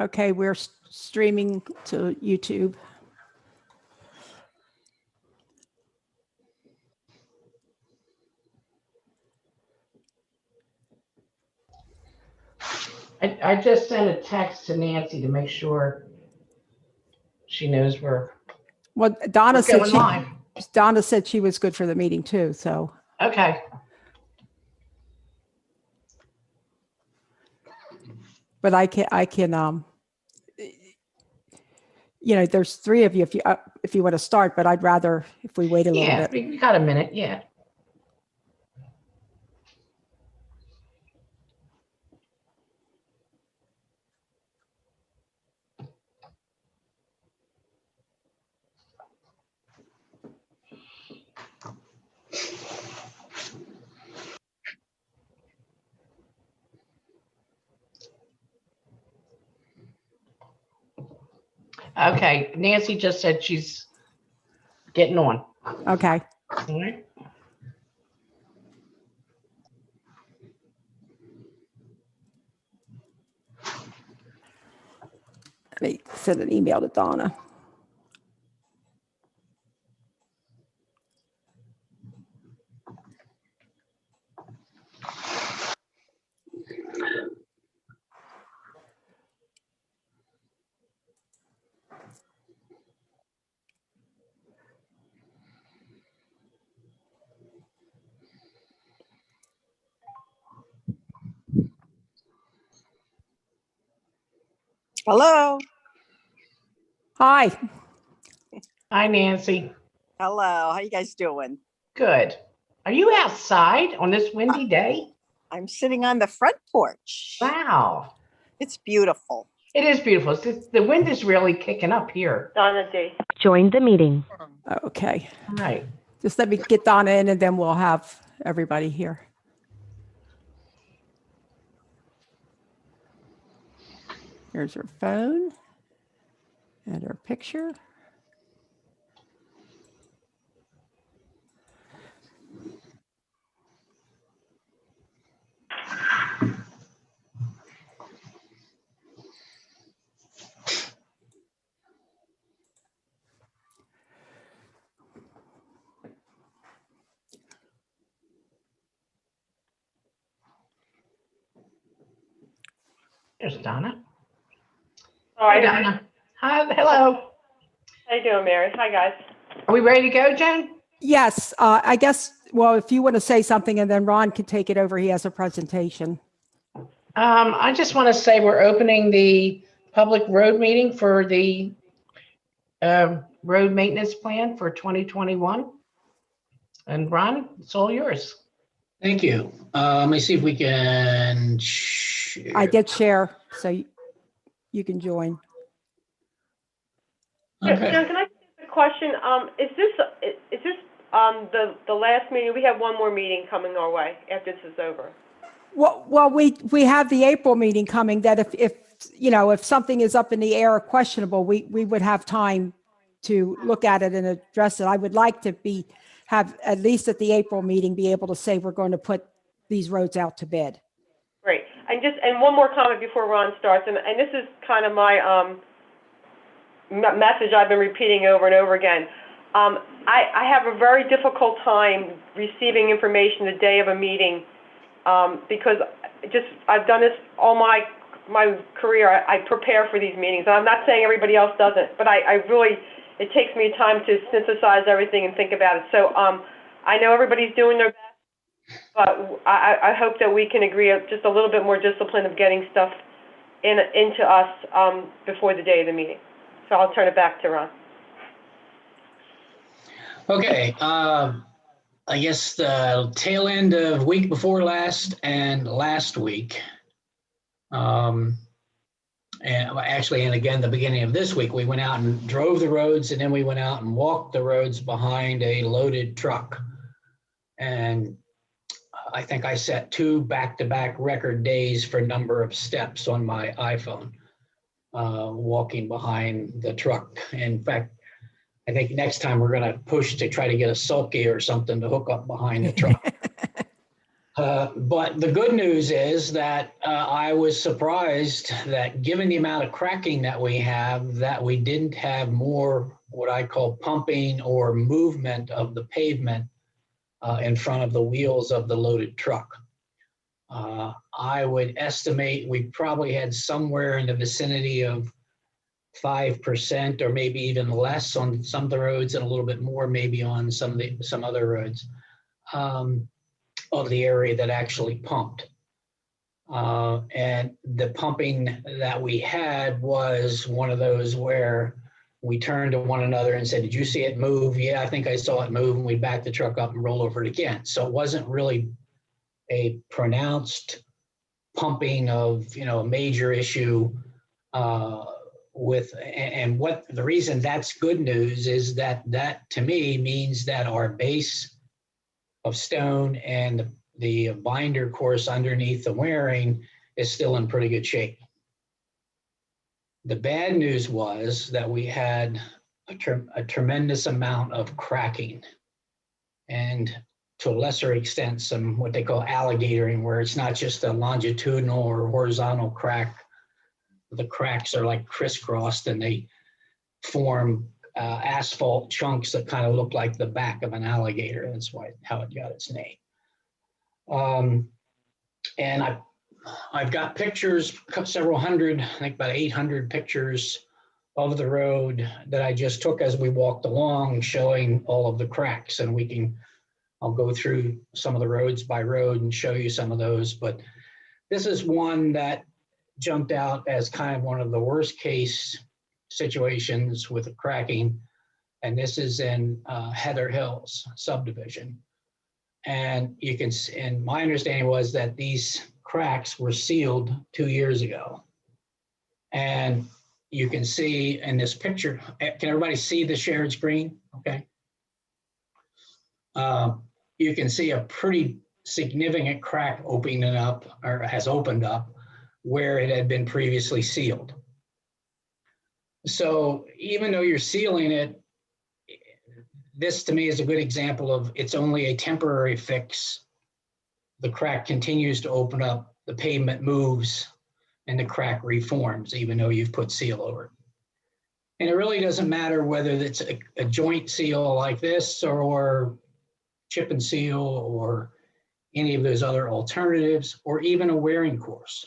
Okay, we're streaming to YouTube. I just sent a text to Nancy to make sure she knows we're Well, Donna said going live. Donna said she was good for the meeting too, so. Okay. But I can, you know, there's three of you if you want to start, but I'd rather if we wait a little bit. Yeah, we got a minute. Yeah. Okay, Nancy just said she's getting on. Okay. All right. Let me send an email to Donna. Hello. Hi. Hi, Nancy. Hello. How you guys doing? Good. Are you outside on this windy day? I'm sitting on the front porch. Wow. It's beautiful. It is beautiful. The wind is really kicking up here. Donna D. Joined the meeting. Okay. All right. Just let me get Donna in and then we'll have everybody here. Here's her phone and her picture. There's Donna. All right. Hi, Donna. Hi. Hello. How you doing, Mary? Hi, guys. Are we ready to go, Joan? Yes, I guess, well, if you want to say something and then Ron can take it over, he has a presentation. I just want to say we're opening the public road meeting for the road maintenance plan for 2021. And Ron, it's all yours. Thank you. Let me see if we can. I did share, so you can join. Okay. John, can I ask a question? Is this the last meeting? We have one more meeting coming our way after this is over. Well, we have the April meeting coming that if you know, if something is up in the air or questionable, we would have time to look at it and address it. I would like to have at least at the April meeting be able to say we're going to put these roads out to bid. Great. And one more comment before Ron starts, and this is kind of my message I've been repeating over and over again. I have a very difficult time receiving information the day of a meeting because I've done this all my career. I prepare for these meetings. And I'm not saying everybody else doesn't, but I really, it takes me time to synthesize everything and think about it. So I know everybody's doing their best, but I hope that we can agree on just a little bit more discipline of getting stuff into us before the day of the meeting. So I'll turn it back to Ron. Okay. I guess the tail end of week before last and last week, and again, the beginning of this week, we went out and drove the roads, and then we went out and walked the roads behind a loaded truck. And I think I set 2 back-to-back record days for number of steps on my iPhone, walking behind the truck. In fact, I think next time we're going to push to try to get a sulky or something to hook up behind the truck. But the good news is that I was surprised that given the amount of cracking that we have, that we didn't have more what I call pumping or movement of the pavement in front of the wheels of the loaded truck. I would estimate we probably had somewhere in the vicinity of 5% or maybe even less on some of the roads and a little bit more maybe on some other roads. Of the area that actually pumped. And the pumping that we had was one of those where we turned to one another and said, did you see it move? Yeah, I think I saw it move. And we backed the truck up and roll over it again. So it wasn't really a pronounced pumping of, a major issue and what the reason that's good news is that to me means that our base of stone and the binder course underneath the wearing is still in pretty good shape. The bad news was that we had a tremendous amount of cracking and to a lesser extent some what they call alligatoring, where it's not just a longitudinal or horizontal crack. The cracks are like crisscrossed and they form asphalt chunks that kind of look like the back of an alligator. That's how it got its name. And I've got pictures, several hundred, I think about 800 pictures of the road that I just took as we walked along, showing all of the cracks. And I'll go through some of the roads by road and show you some of those. But this is one that jumped out as kind of one of the worst case situations with the cracking. And this is in Heather Hills subdivision. And my understanding was that these cracks were sealed 2 years ago. And you can see in this picture, can everybody see the shared screen? Okay. You can see a pretty significant crack opening up, or has opened up, where it had been previously sealed. So even though you're sealing it, this to me is a good example of it's only a temporary fix. The crack continues to open up, the pavement moves, and the crack reforms, even though you've put seal over it. And it really doesn't matter whether it's a joint seal like this or chip and seal or any of those other alternatives, or even a wearing course.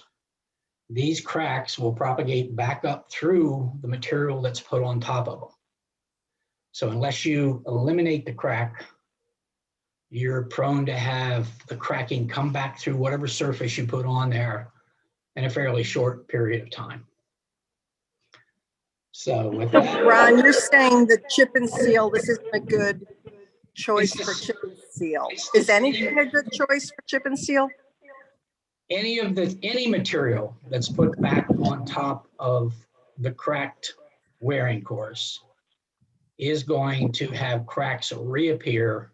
These cracks will propagate back up through the material that's put on top of them. So unless you eliminate the crack, you're prone to have the cracking come back through whatever surface you put on there in a fairly short period of time. So with that, Ron, you're saying that chip and seal, this isn't a good choice for chip and seal. Is anything a good choice for chip and seal? Any material that's put back on top of the cracked wearing course is going to have cracks reappear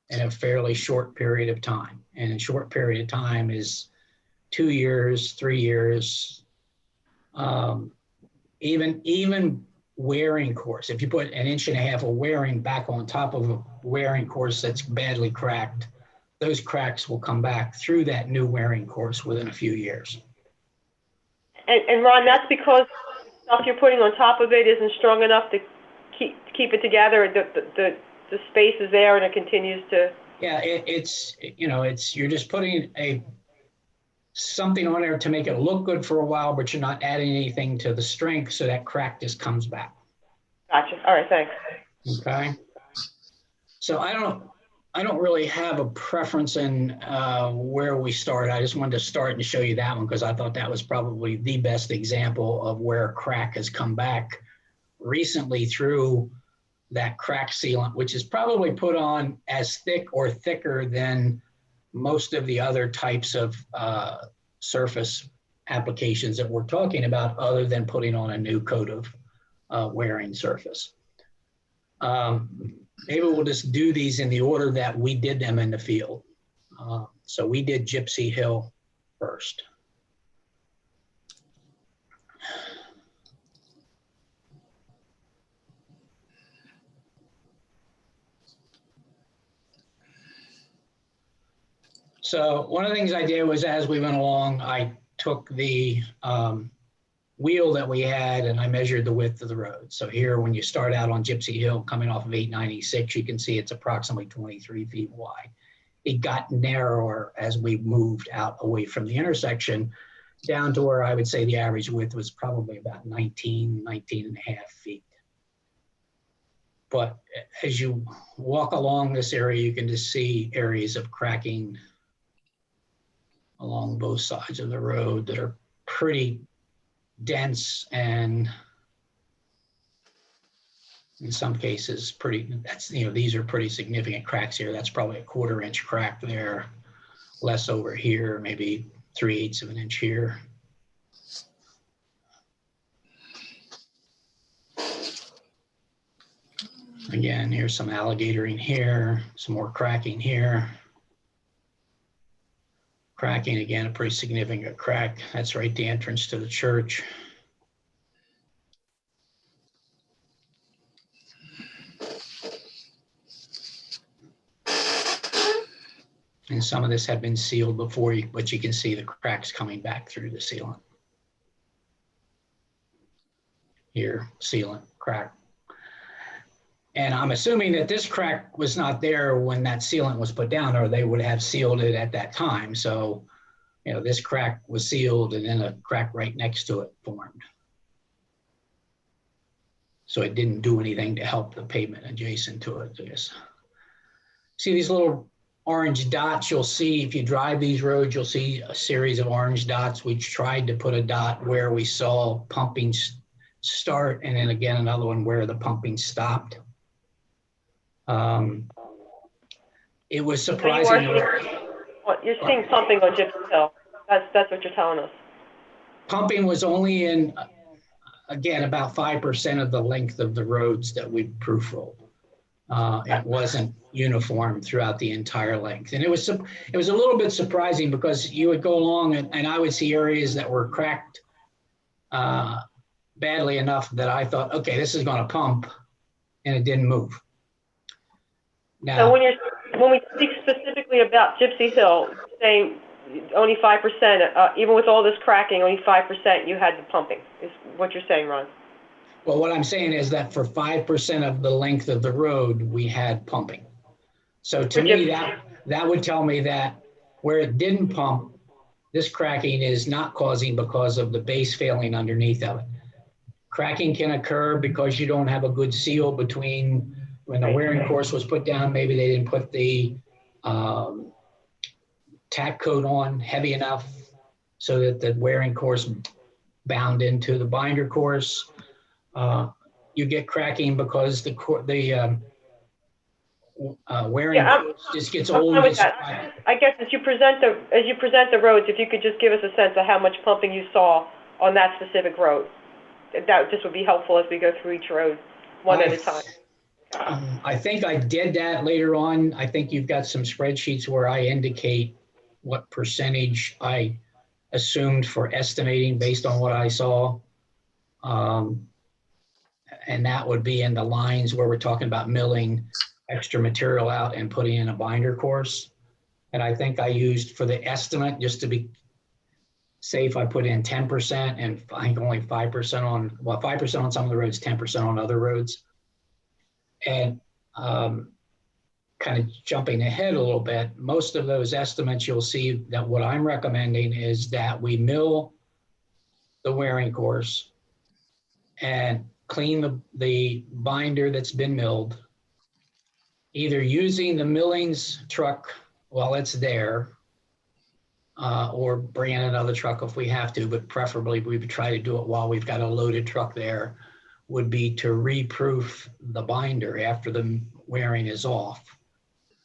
in a fairly short period of time. And a short period of time is 2 years, 3 years. Even wearing course, if you put 1.5 inches of wearing back on top of a wearing course that's badly cracked, those cracks will come back through that new wearing course within a few years. And Ron, that's because the stuff you're putting on top of it isn't strong enough to keep it together. The space is there and it continues to. Yeah, you're just putting something on there to make it look good for a while, but you're not adding anything to the strength, so that crack just comes back. Gotcha. All right, thanks. Okay. So I don't really have a preference in where we start. I just wanted to start and show you that one because I thought that was probably the best example of where a crack has come back recently through that crack sealant, which is probably put on as thick or thicker than most of the other types of surface applications that we're talking about, other than putting on a new coat of wearing surface. Maybe we'll just do these in the order that we did them in the field. So we did Gypsy Hill first. So one of the things I did was, as we went along, I took the wheel that we had and I measured the width of the road. So here, when you start out on Gypsy Hill coming off of 896, you can see it's approximately 23 feet wide. It got narrower as we moved out away from the intersection down to where I would say the average width was probably about 19 and a half feet. But as you walk along this area, you can just see areas of cracking along both sides of the road that are pretty dense and in some cases these are pretty significant cracks here. That's probably a 1/4 inch crack there, less over here, maybe 3/8 of an inch here. Again, here's some alligatoring here, some more cracking here. Cracking, again, a pretty significant crack. That's right, the entrance to the church. And some of this had been sealed before, but you can see the cracks coming back through the sealant. Here, sealant, crack. And I'm assuming that this crack was not there when that sealant was put down, or they would have sealed it at that time. So, this crack was sealed and then a crack right next to it formed. So it didn't do anything to help the pavement adjacent to it, I guess. See these little orange dots you'll see if you drive these roads, you'll see a series of orange dots. We tried to put a dot where we saw pumping start, and then again another one where the pumping stopped. It was surprising. You're seeing pumping on Gypsy Hill. That's what you're telling us. Pumping was only in, again, about 5% of the length of the roads that we proof rolled. It wasn't uniform throughout the entire length. And it was a little bit surprising because you would go along and I would see areas that were cracked badly enough that I thought, okay, this is going to pump, and it didn't move. Now, so when we speak specifically about Gypsy Hill, saying only 5%, even with all this cracking, only 5% you had the pumping, is what you're saying, Ron? Well, what I'm saying is that for 5% of the length of the road, we had pumping. So to me, that would tell me that where it didn't pump, this cracking is not causing because of the base failing underneath of it. Cracking can occur because you don't have a good seal between when the wearing course was put down. Maybe they didn't put the tack coat on heavy enough so that the wearing course bound into the binder course. You get cracking because the wearing course just gets old. I guess as you present the roads, if you could just give us a sense of how much pumping you saw on that specific road, that just would be helpful as we go through each road one at a time. I think I did that later on. I think you've got some spreadsheets where I indicate what percentage I assumed for estimating based on what I saw. And that would be in the lines where we're talking about milling extra material out and putting in a binder course. And I think I used for the estimate, just to be safe, I put in 10% and I think only 5% on, 5% on some of the roads, 10% on other roads. And kind of jumping ahead a little bit, most of those estimates, you'll see that what I'm recommending is that we mill the wearing course and clean the binder that's been milled, either using the millings truck while it's there, or bring in another truck if we have to, but preferably we would try to do it while we've got a loaded truck there, would be to reproof the binder after the wearing is off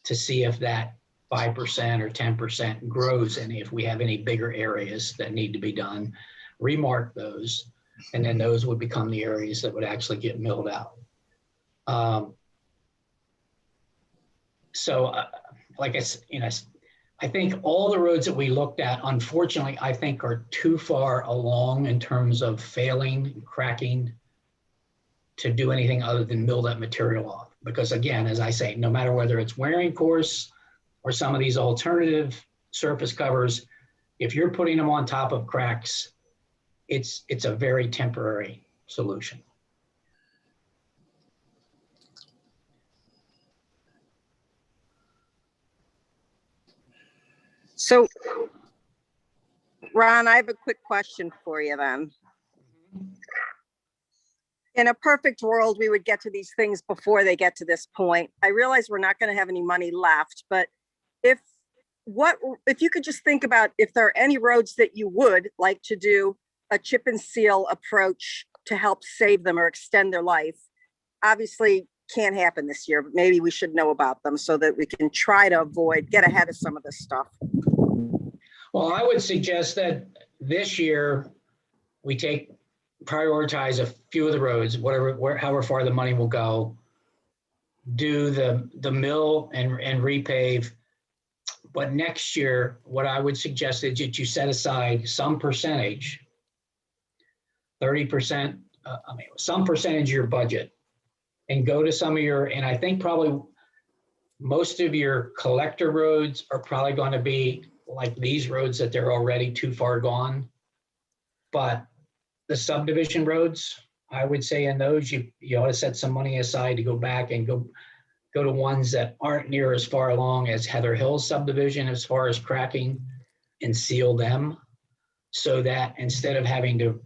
to see if that 5% or 10% grows, and if we have any bigger areas that need to be done, remark those. And then those would become the areas that would actually get milled out. Like I said, I think all the roads that we looked at, unfortunately, I think are too far along in terms of failing and cracking to do anything other than mill that material off. Because again, as I say, no matter whether it's wearing course or some of these alternative surface covers, if you're putting them on top of cracks, it's a very temporary solution. So, Ron, I have a quick question for you then. In a perfect world, we would get to these things before they get to this point. I realize we're not going to have any money left, but if you could just think about if there are any roads that you would like to do a chip and seal approach to help save them or extend their life. Obviously can't happen this year, but maybe we should know about them so that we can try to get ahead of some of this stuff. Well, I would suggest that this year we prioritize a few of the roads, however far the money will go, do the mill and repave. But next year, what I would suggest is that you set aside some percentage, 30%, some percentage of your budget, and go to some of and I think probably most of your collector roads are probably going to be like these roads that they're already too far gone. But the subdivision roads, I would say in those, you ought to set some money aside to go back and go to ones that aren't near as far along as Heather Hills subdivision as far as cracking, and seal them, so that instead of having to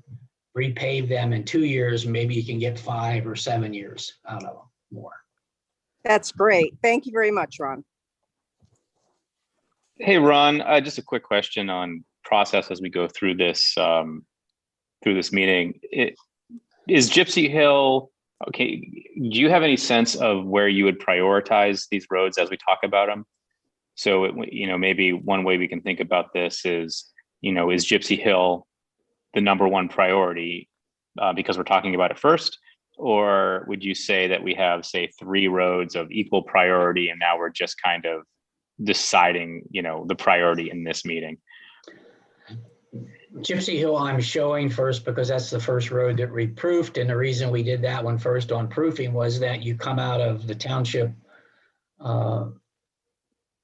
repave them in 2 years, maybe you can get 5 or 7 years out of them more. That's great. Thank you very much, Ron. Hey, Ron, just a quick question on process as we go through this meeting. Is Gypsy Hill, okay, do you have any sense of where you would prioritize these roads as we talk about them? So, maybe one way we can think about this is, is Gypsy Hill the #1 priority because we're talking about it first? Or would you say that we have, say, 3 roads of equal priority and now we're just kind of deciding, the priority in this meeting? Gypsy Hill I'm showing first because that's the first road that we proofed, and the reason we did that one first on proofing was that you come out of the Township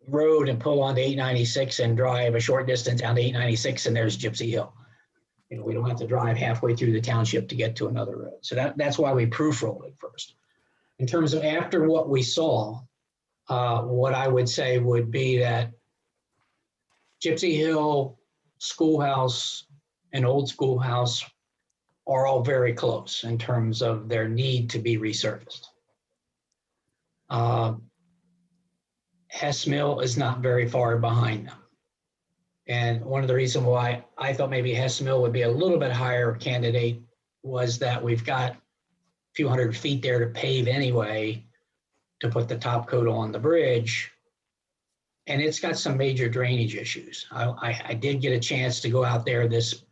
road and pull onto 896 and drive a short distance down to 896 and there's Gypsy Hill. We don't have to drive halfway through the township to get to another road. So that's why we proof rolled it first. In terms of after what we saw, what I would say would be that Gypsy Hill, Schoolhouse, and Old Schoolhouse are all very close in terms of their need to be resurfaced. Hess Mill is not very far behind them. And one of the reasons why I thought maybe Hess Mill would be a little bit higher candidate was that we've got a few hundred feet there to pave anyway to put the top coat on the bridge. And it's got some major drainage issues. I did get a chance to go out there this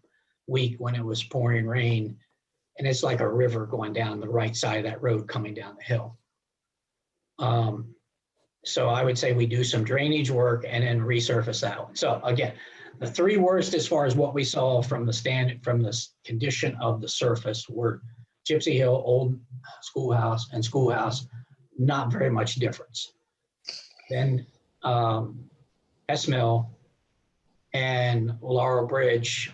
week when it was pouring rain, and it's like a river going down the right side of that road coming down the hill. So I would say we do some drainage work and then resurface that one. So again, the 3 worst as far as what we saw from the condition of the surface were Gypsy Hill, Old Schoolhouse, and Schoolhouse, not very much difference. Then Hess Mill and Laurel Bridge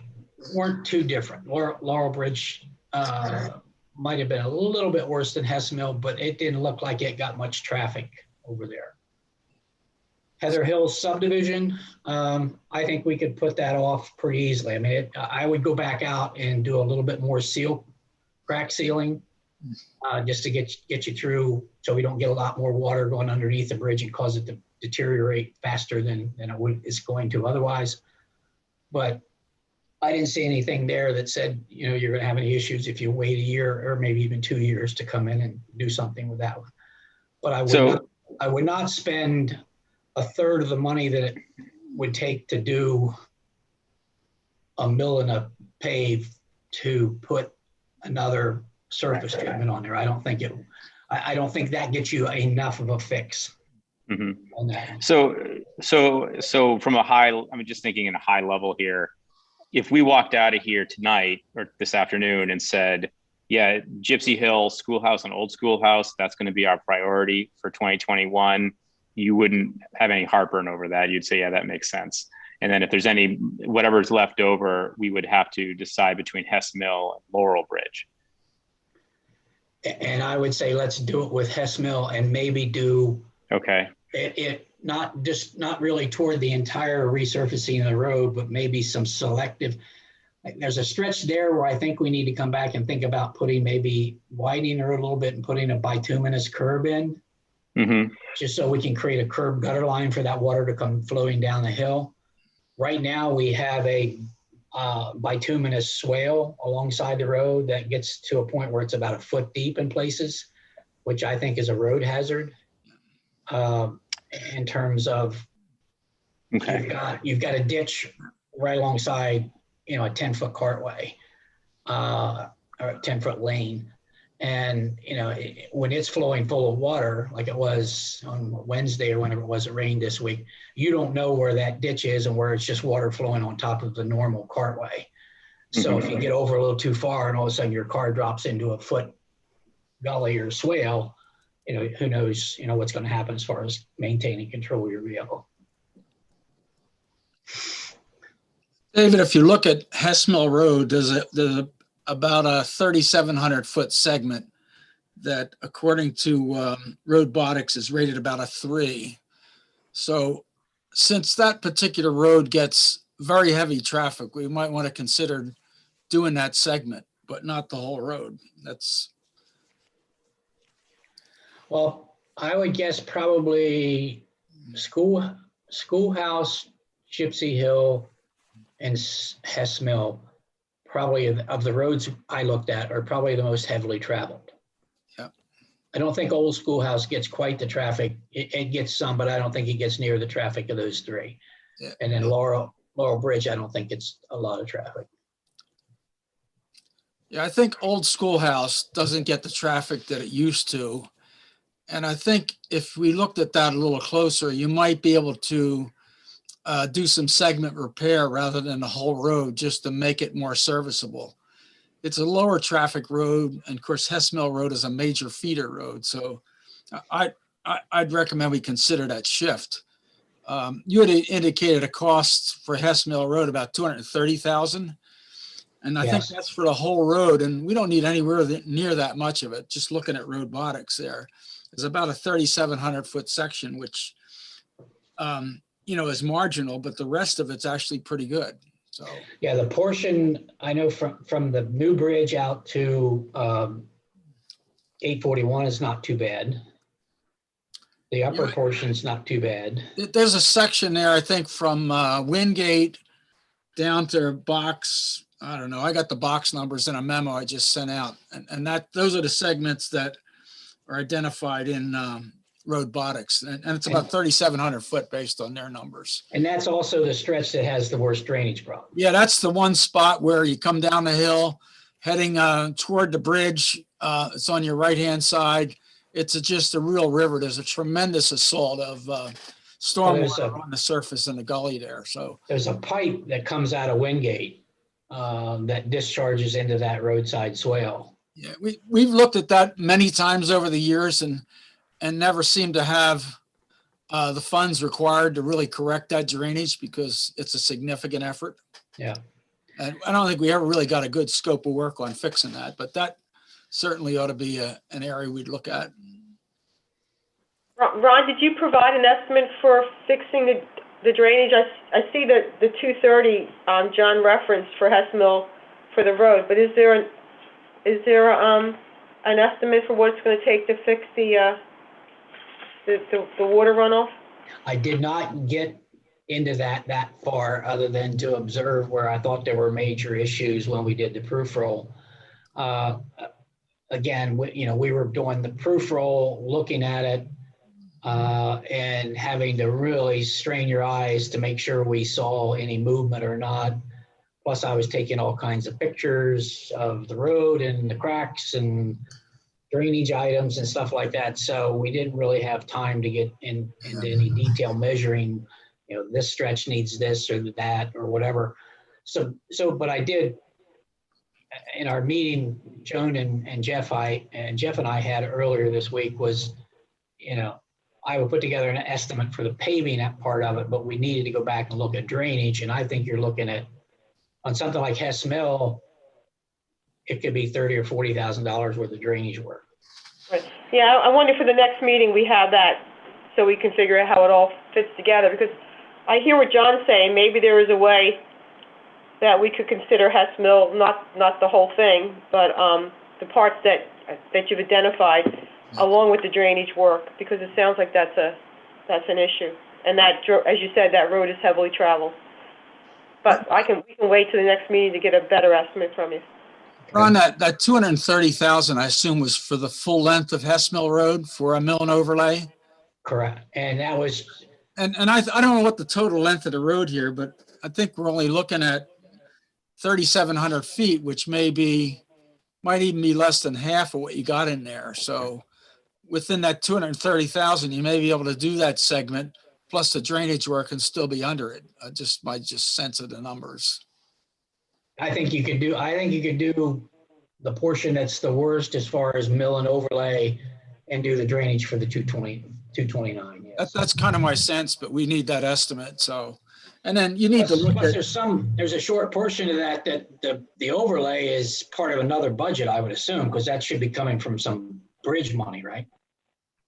weren't too different. Laurel Bridge might have been a little bit worse than Hess Mill, but it didn't look like it got much traffic over there. Heather Hills subdivision, I think we could put that off pretty easily. I mean, I would go back out and do a little bit more crack sealing, just to get you through, so we don't get a lot more water going underneath the bridge and cause it to deteriorate faster than it's going to otherwise. But I didn't see anything there that said, you're going to have any issues if you wait a year or maybe even 2 years to come in and do something with that one. But I would not spend a third of the money that it would take to do a mill and a pave to put another surface treatment on there. I don't think that gets you enough of a fix. Mm-hmm. On that. So from I'm just thinking in a high level here, if we walked out of here tonight or this afternoon and said, yeah, Gypsy Hill, Schoolhouse, and Old Schoolhouse, that's going to be our priority for 2021, you wouldn't have any heartburn over that. You'd say, yeah, that makes sense. And then if there's any, whatever's left over, we would have to decide between Hess Mill and Laurel Bridge. And I would say, let's do it with Hess Mill and maybe do Okay. it not really toward the entire resurfacing of the road, but maybe some selective. Like there's a stretch there where I think we need to come back and think about maybe widening the road a little bit and putting a bituminous curb in, just so we can create a curb gutter line for that water to come flowing down the hill. Right now we have a bituminous swale alongside the road that gets to a point where it's about a foot deep in places, which I think is a road hazard. In terms of, you've got a ditch right alongside, a 10-foot cartway, or a 10-foot lane. And, when it's flowing full of water, like it was on Wednesday or whenever it was, it rained this week, you don't know where that ditch is and where it's just water flowing on top of the normal cartway. So if you get over a little too far and all of a sudden your car drops into a foot gully or swale, who knows, what's going to happen as far as maintaining control of your vehicle. David, if you look at Hess Mill Road, there's about a 3,700 foot segment that, according to Roadbotics, is rated about a 3. So since that particular road gets very heavy traffic, we might want to consider doing that segment, but not the whole road. Well, I would guess probably Schoolhouse, Gypsy Hill, and Hess Mill, probably of the roads I looked at, are probably the most heavily traveled. Yeah. I don't think Old Schoolhouse gets quite the traffic. It gets some, but I don't think it gets near the traffic of those 3. Yeah. And then Laurel Bridge, I don't think it's a lot of traffic. Yeah, I think Old Schoolhouse doesn't get the traffic that it used to. And I think if we looked at that a little closer, you might be able to do some segment repair rather than the whole road, just to make it more serviceable. It's a lower traffic road, and of course Hess Mill Road is a major feeder road, so I'd recommend we consider that shift. You had indicated a cost for Hess Mill Road about $230,000, and I think that's for the whole road, and we don't need anywhere near that much of it. Just looking at Roadbotics, there's about a 3,700 foot section, which is marginal, but the rest of it's actually pretty good. So yeah, the portion I know from the new bridge out to 841 is not too bad. The upper portion's not too bad. There's a section there, I think, from Wingate down to box, I don't know, I got the box numbers in a memo I just sent out, and those are the segments that are identified in Roadbotics, and it's about 3,700 foot based on their numbers. And that's also the stretch that has the worst drainage problem. Yeah, that's the one spot where you come down the hill heading toward the bridge. It's on your right-hand side. It's just a real river. There's a tremendous assault of stormwater on the surface in the gully there. So there's a pipe that comes out of Wingate that discharges into that roadside swale. Yeah, we've looked at that many times over the years and never seem to have the funds required to really correct that drainage because it's a significant effort. Yeah. And I don't think we ever really got a good scope of work on fixing that, but that certainly ought to be an area we'd look at. Ron, did you provide an estimate for fixing the drainage? I see that the 230 John referenced for Hess Mill for the road, but is there an estimate for what it's going to take to fix the water runoff? I did not get into that far, other than to observe where I thought there were major issues when we did the proof roll. Again, we were doing the proof roll, looking at it, and having to really strain your eyes to make sure we saw any movement or not. Plus, I was taking all kinds of pictures of the road and the cracks and drainage items and stuff like that. So we didn't really have time to get into any detail measuring, this stretch needs this or that or whatever. But I did, in our meeting, Joan and Jeff and I had earlier this week was, I would put together an estimate for the paving that part of it, but we needed to go back and look at drainage. And I think you're looking at, on something like Hess Mill, it could be $30,000 or $40,000 worth of drainage work. Right. Yeah, I wonder for the next meeting we have that so we can figure out how it all fits together, because I hear what John's saying. Maybe there is a way that we could consider Hess Mill, not the whole thing, but the parts that you've identified along with the drainage work, because it sounds like that's an issue. And that, as you said, that road is heavily traveled. But we can wait till the next meeting to get a better estimate from you. Ron, that 230,000, I assume, was for the full length of Hess Mill Road for a mill and overlay? Correct. And that was, And I don't know what the total length of the road here, but I think we're only looking at 3,700 feet, which might even be less than half of what you got in there. So within that 230,000, you may be able to do that segment plus the drainage work and still be under it. I might just sense of the numbers. I think you could do the portion that's the worst as far as mill and overlay and do the drainage for the 229. Yes. That's kind of my sense, but we need that estimate. So, and then you need to look at. There's a short portion of that the overlay is part of another budget, I would assume, because that should be coming from some bridge money, right?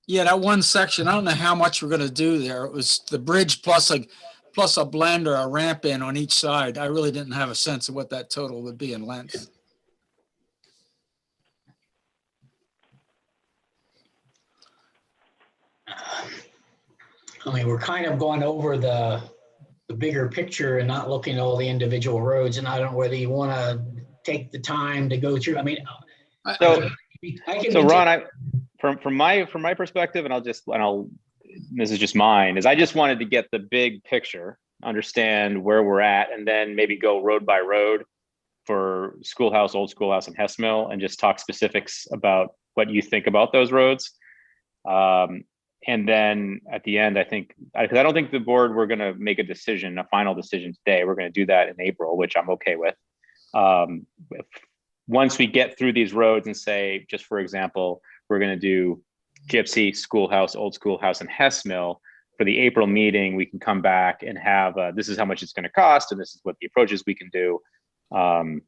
Yeah, that one section, I don't know how much we're going to do there. It was the bridge plus a blend or a ramp in on each side. I really didn't have a sense of what that total would be in length. I mean, we're kind of going over the bigger picture and not looking at all the individual roads. And I don't know whether you want to take the time to go through. I mean, so Ron, from my perspective, this is just mine, is I just wanted to get the big picture, understand where we're at, and then maybe go road by road for Schoolhouse, Old Schoolhouse, and Hess Mill, and just talk specifics about what you think about those roads. And then at the end, I think, because I don't think the board, we're going to make a final decision today. We're going to do that in April, which I'm okay with. Once we get through these roads and say, just for example, we're going to do Gypsy, Schoolhouse, Old Schoolhouse, and Hess Mill, for the April meeting, we can come back and have, this is how much it's going to cost, and this is what the approaches we can do. So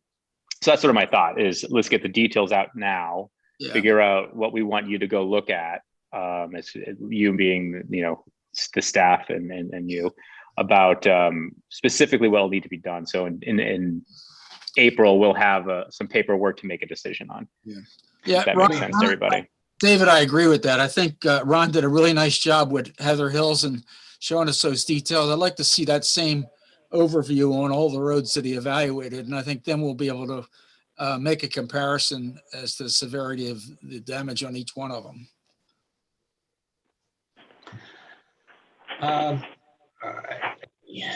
that's sort of my thought, is let's get the details out now, figure out what we want you to go look at, as you being, the staff and you, about specifically what will need to be done. So in April, we'll have some paperwork to make a decision on. Yeah, if that Ron, makes sense to everybody. David, I agree with that. I think Ron did a really nice job with Heather Hills and showing us those details. I'd like to see that same overview on all the roads that he evaluated. And I think then we'll be able to make a comparison as to the severity of the damage on each one of them. All right. Yeah.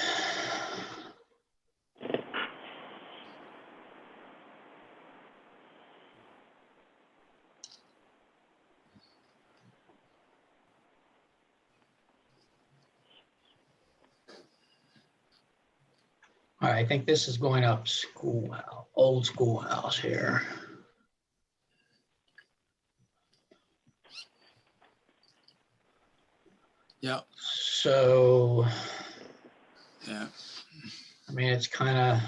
All right, I think this is going up Old Schoolhouse here. Yeah. So, yeah, I mean, it's kind of,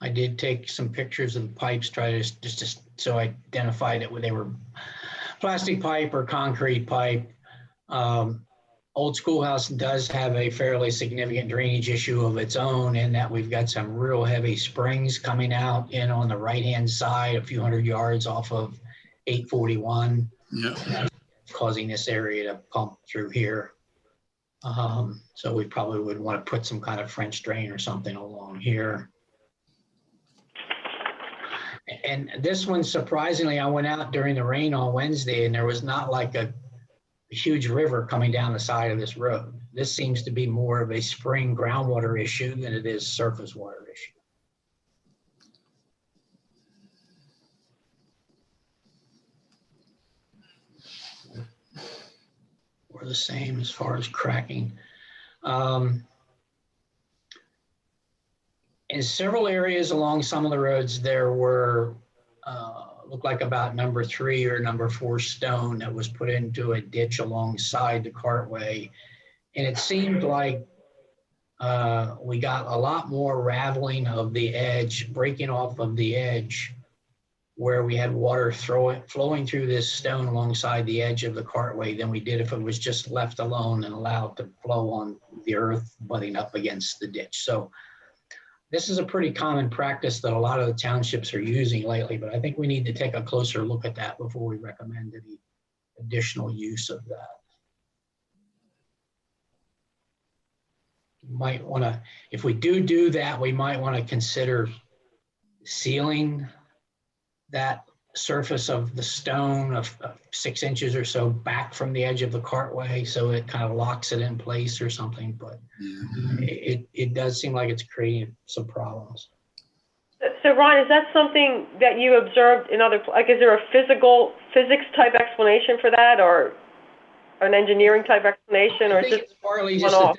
I did take some pictures of the pipes, try to just so I identified it, whether they were plastic pipe or concrete pipe. Old Schoolhouse does have a fairly significant drainage issue of its own, in that we've got some real heavy springs coming out in on the right-hand side, a few hundred yards off of 841. Yeah. Causing this area to pump through here. So we probably would want to put some kind of French drain or something along here. And this one, surprisingly, I went out during the rain on Wednesday and there was not like a huge river coming down the side of this road. This seems to be more of a spring groundwater issue than it is surface water issue. We're the same as far as cracking. in several areas along some of the roads, there were, looked like about number 3 or number 4 stone that was put into a ditch alongside the cartway. And it seemed like we got a lot more raveling of the edge, breaking off of the edge, where we had water flowing through this stone alongside the edge of the cartway than we did if it was just left alone and allowed to flow on the earth butting up against the ditch. So this is a pretty common practice that a lot of the townships are using lately, but I think we need to take a closer look at that before we recommend any additional use of that. You might want to, if we do that, we might want to consider sealing that surface of the stone of 6 inches or so back from the edge of the cartway so it kind of locks it in place or something, but it does seem like it's creating some problems. So Ron, is that something that you observed in other, like, is there a physics type explanation for that, or an engineering type explanation, or I think it's partly just that,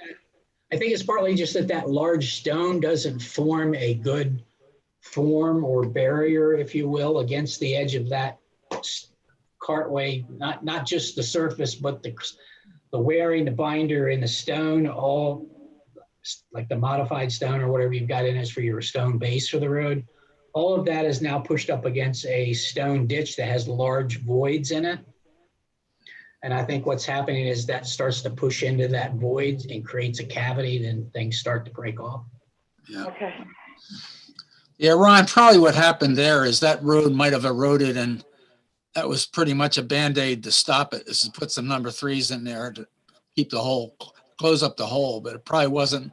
I think it's partly just that large stone doesn't form a good form or barrier, if you will, against the edge of that cartway, not just the surface, but the wearing, the binder, and the stone, all like the modified stone or whatever you've got in is for your stone base for the road. All of that is now pushed up against a stone ditch that has large voids in it. And I think what's happening is that starts to push into that void and creates a cavity, then things start to break off. Yeah. Okay. Yeah, Ron, probably what happened there is that road might have eroded, and that was pretty much a Band-Aid to stop it, is to put some number 3s in there to keep the hole, close up the hole, but it probably wasn't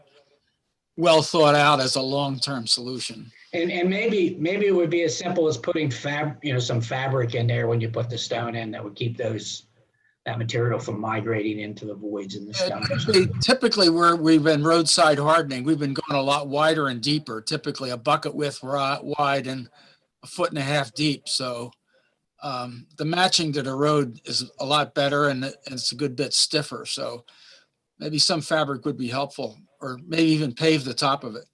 well thought out as a long-term solution. And maybe it would be as simple as putting some fabric in there when you put the stone in that would keep that material from migrating into the voids in the stone. Typically where we've been roadside hardening, we've been going a lot wider and deeper, typically a bucket width wide and 1.5 feet deep. So the matching to the road is a lot better, and it's a good bit stiffer. So maybe some fabric would be helpful, or maybe even pave the top of it.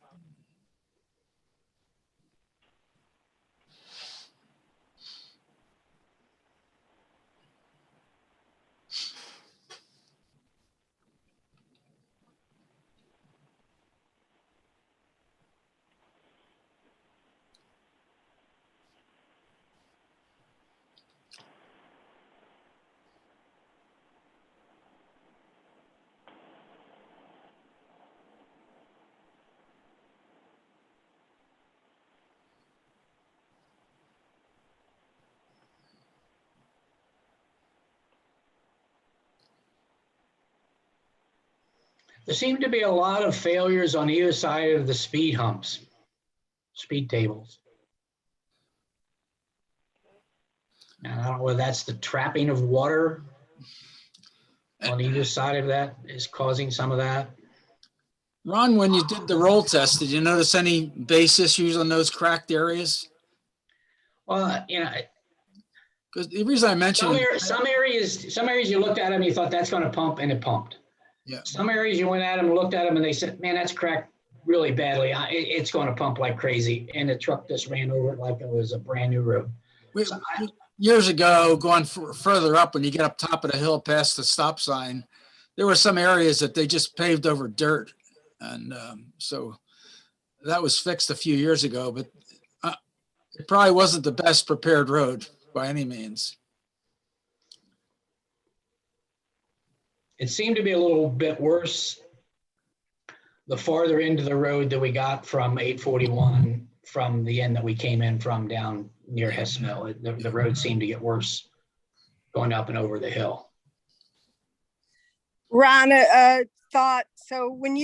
There seem to be a lot of failures on either side of the speed humps, speed tables. And I don't know whether that's the trapping of water on either side of that is causing some of that. Ron, when you did the roll test, did you notice any base issues on those cracked areas? Well, Because the reason I mentioned some areas you looked at them, you thought that's going to pump, and it pumped. Yeah. Some areas you went at them and looked at them and they said, man, that's cracked really badly. It's going to pump like crazy. And the truck just ran over it like it was a brand new road. Years ago, going further up, when you get up top of the hill past the stop sign, there were some areas that they just paved over dirt. And so that was fixed a few years ago, but it probably wasn't the best prepared road by any means. It seemed to be a little bit worse the farther into the road that we got from 841 from the end that we came in from down near Hess Mill. The road seemed to get worse going up and over the hill. Ron, thought, so when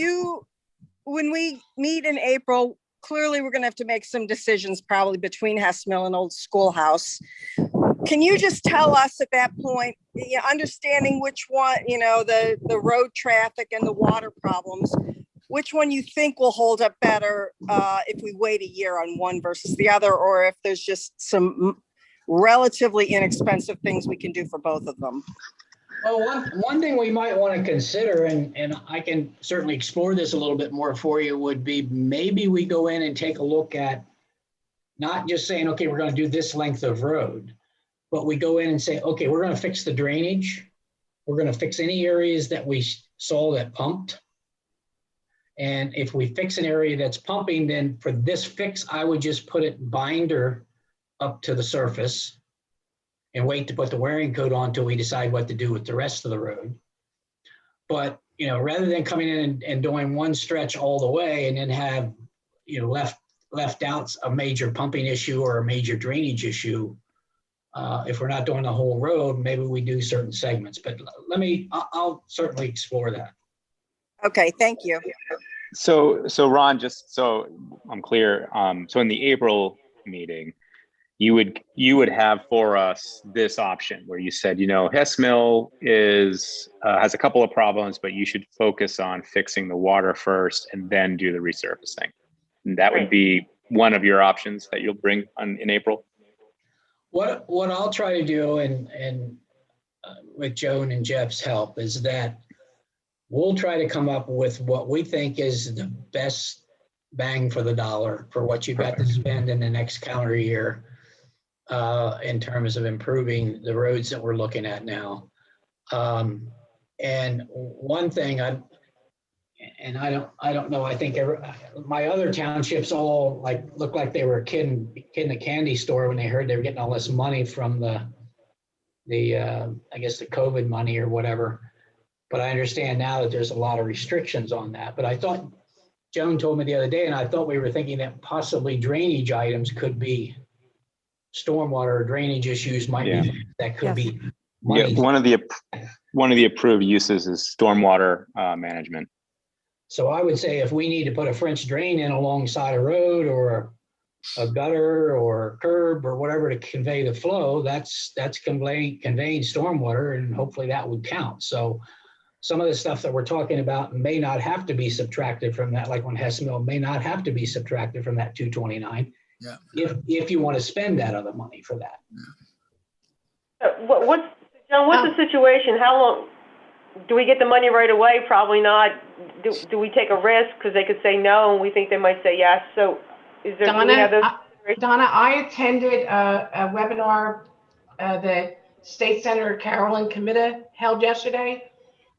we meet in April, clearly we're going to have to make some decisions probably between Hess Mill and Old Schoolhouse. Can you just tell us at that point, understanding which one, the road traffic and the water problems, which one you think will hold up better if we wait a year on one versus the other, or if there's just some relatively inexpensive things we can do for both of them? Well, one thing we might want to consider, and I can certainly explore this a little bit more for you, would be maybe we go in and take a look at not just saying, okay, we're going to do this length of road, but we go in and say, okay, we're going to fix the drainage. We're going to fix any areas that we saw that pumped. And if we fix an area that's pumping, then for this fix, I would just put it binder up to the surface and wait to put the wearing coat on until we decide what to do with the rest of the road. But, you know, rather than coming in and doing one stretch all the way and then have, you know, left out a major pumping issue or a major drainage issue, if we're not doing the whole road, maybe we do certain segments. But I'll certainly explore that. Okay, thank you. So Ron, just so I'm clear, so in the April meeting, you would have for us this option where you said, you know, Hess Mill has a couple of problems, but you should focus on fixing the water first and then do the resurfacing. And that would be one of your options that you'll bring in April. What I'll try to do, and with Joan and Jeff's help, is that we'll try to come up with what we think is the best bang for the dollar for what you've got to spend in the next calendar year in terms of improving the roads that we're looking at now. And one thing I don't know, I think my other townships all look like they were a kid in a candy store when they heard they were getting all this money from the I guess the COVID money or whatever. But I understand now that there's a lot of restrictions on that. But I thought, Joan told me the other day, and I thought we were thinking that possibly drainage items could be stormwater or drainage issues that could be money. Yeah, one of the approved uses is stormwater management. So I would say if we need to put a French drain in alongside a road or a gutter or a curb or whatever to convey the flow, that's conveying stormwater, and hopefully that would count. So some of the stuff that we're talking about may not have to be subtracted from that, like when Hess Mill may not have to be subtracted from that 229. Yeah. If you want to spend that other money for that. John, what's the situation? How long do we get the money right away? Probably not. Do we take a risk because they could say no and we think they might say yes? So is there Donna, I attended a webinar that State Senator Carolyn Committa held yesterday,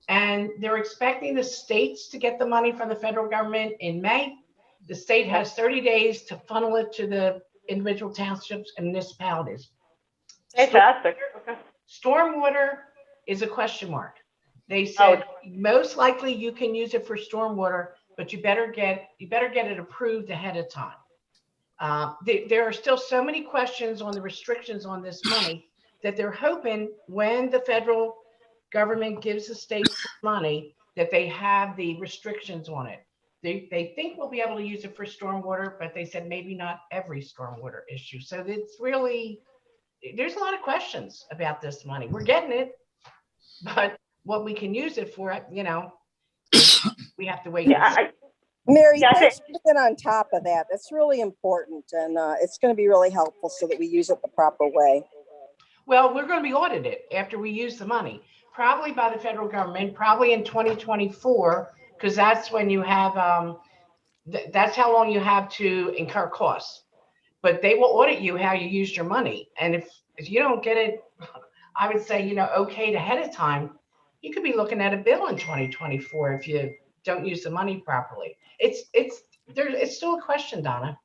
and they're expecting the states to get the money from the federal government in May. The state has 30 days to funnel it to the individual townships and municipalities. Fantastic. Okay. Stormwater is a question mark. They said most likely you can use it for stormwater, but you better get it approved ahead of time. There are still so many questions on the restrictions on this money that they're hoping when the federal government gives the states money that they have the restrictions on it. They think we'll be able to use it for stormwater, but they said maybe not every stormwater issue. So it's really, there's a lot of questions about this money. We're getting it, but what we can use it for, you know, we have to wait. Mary, thanks for being on top of that. That's really important, and it's going to be really helpful so that we use it the proper way. Well, we're going to be audited after we use the money, probably by the federal government, probably in 2024, because that's when you have, that's how long you have to incur costs. But they will audit you how you used your money. And if you don't get it, I would say, you know, okayed ahead of time, you could be looking at a bill in 2024 if you don't use the money properly. It's still a question, Donna.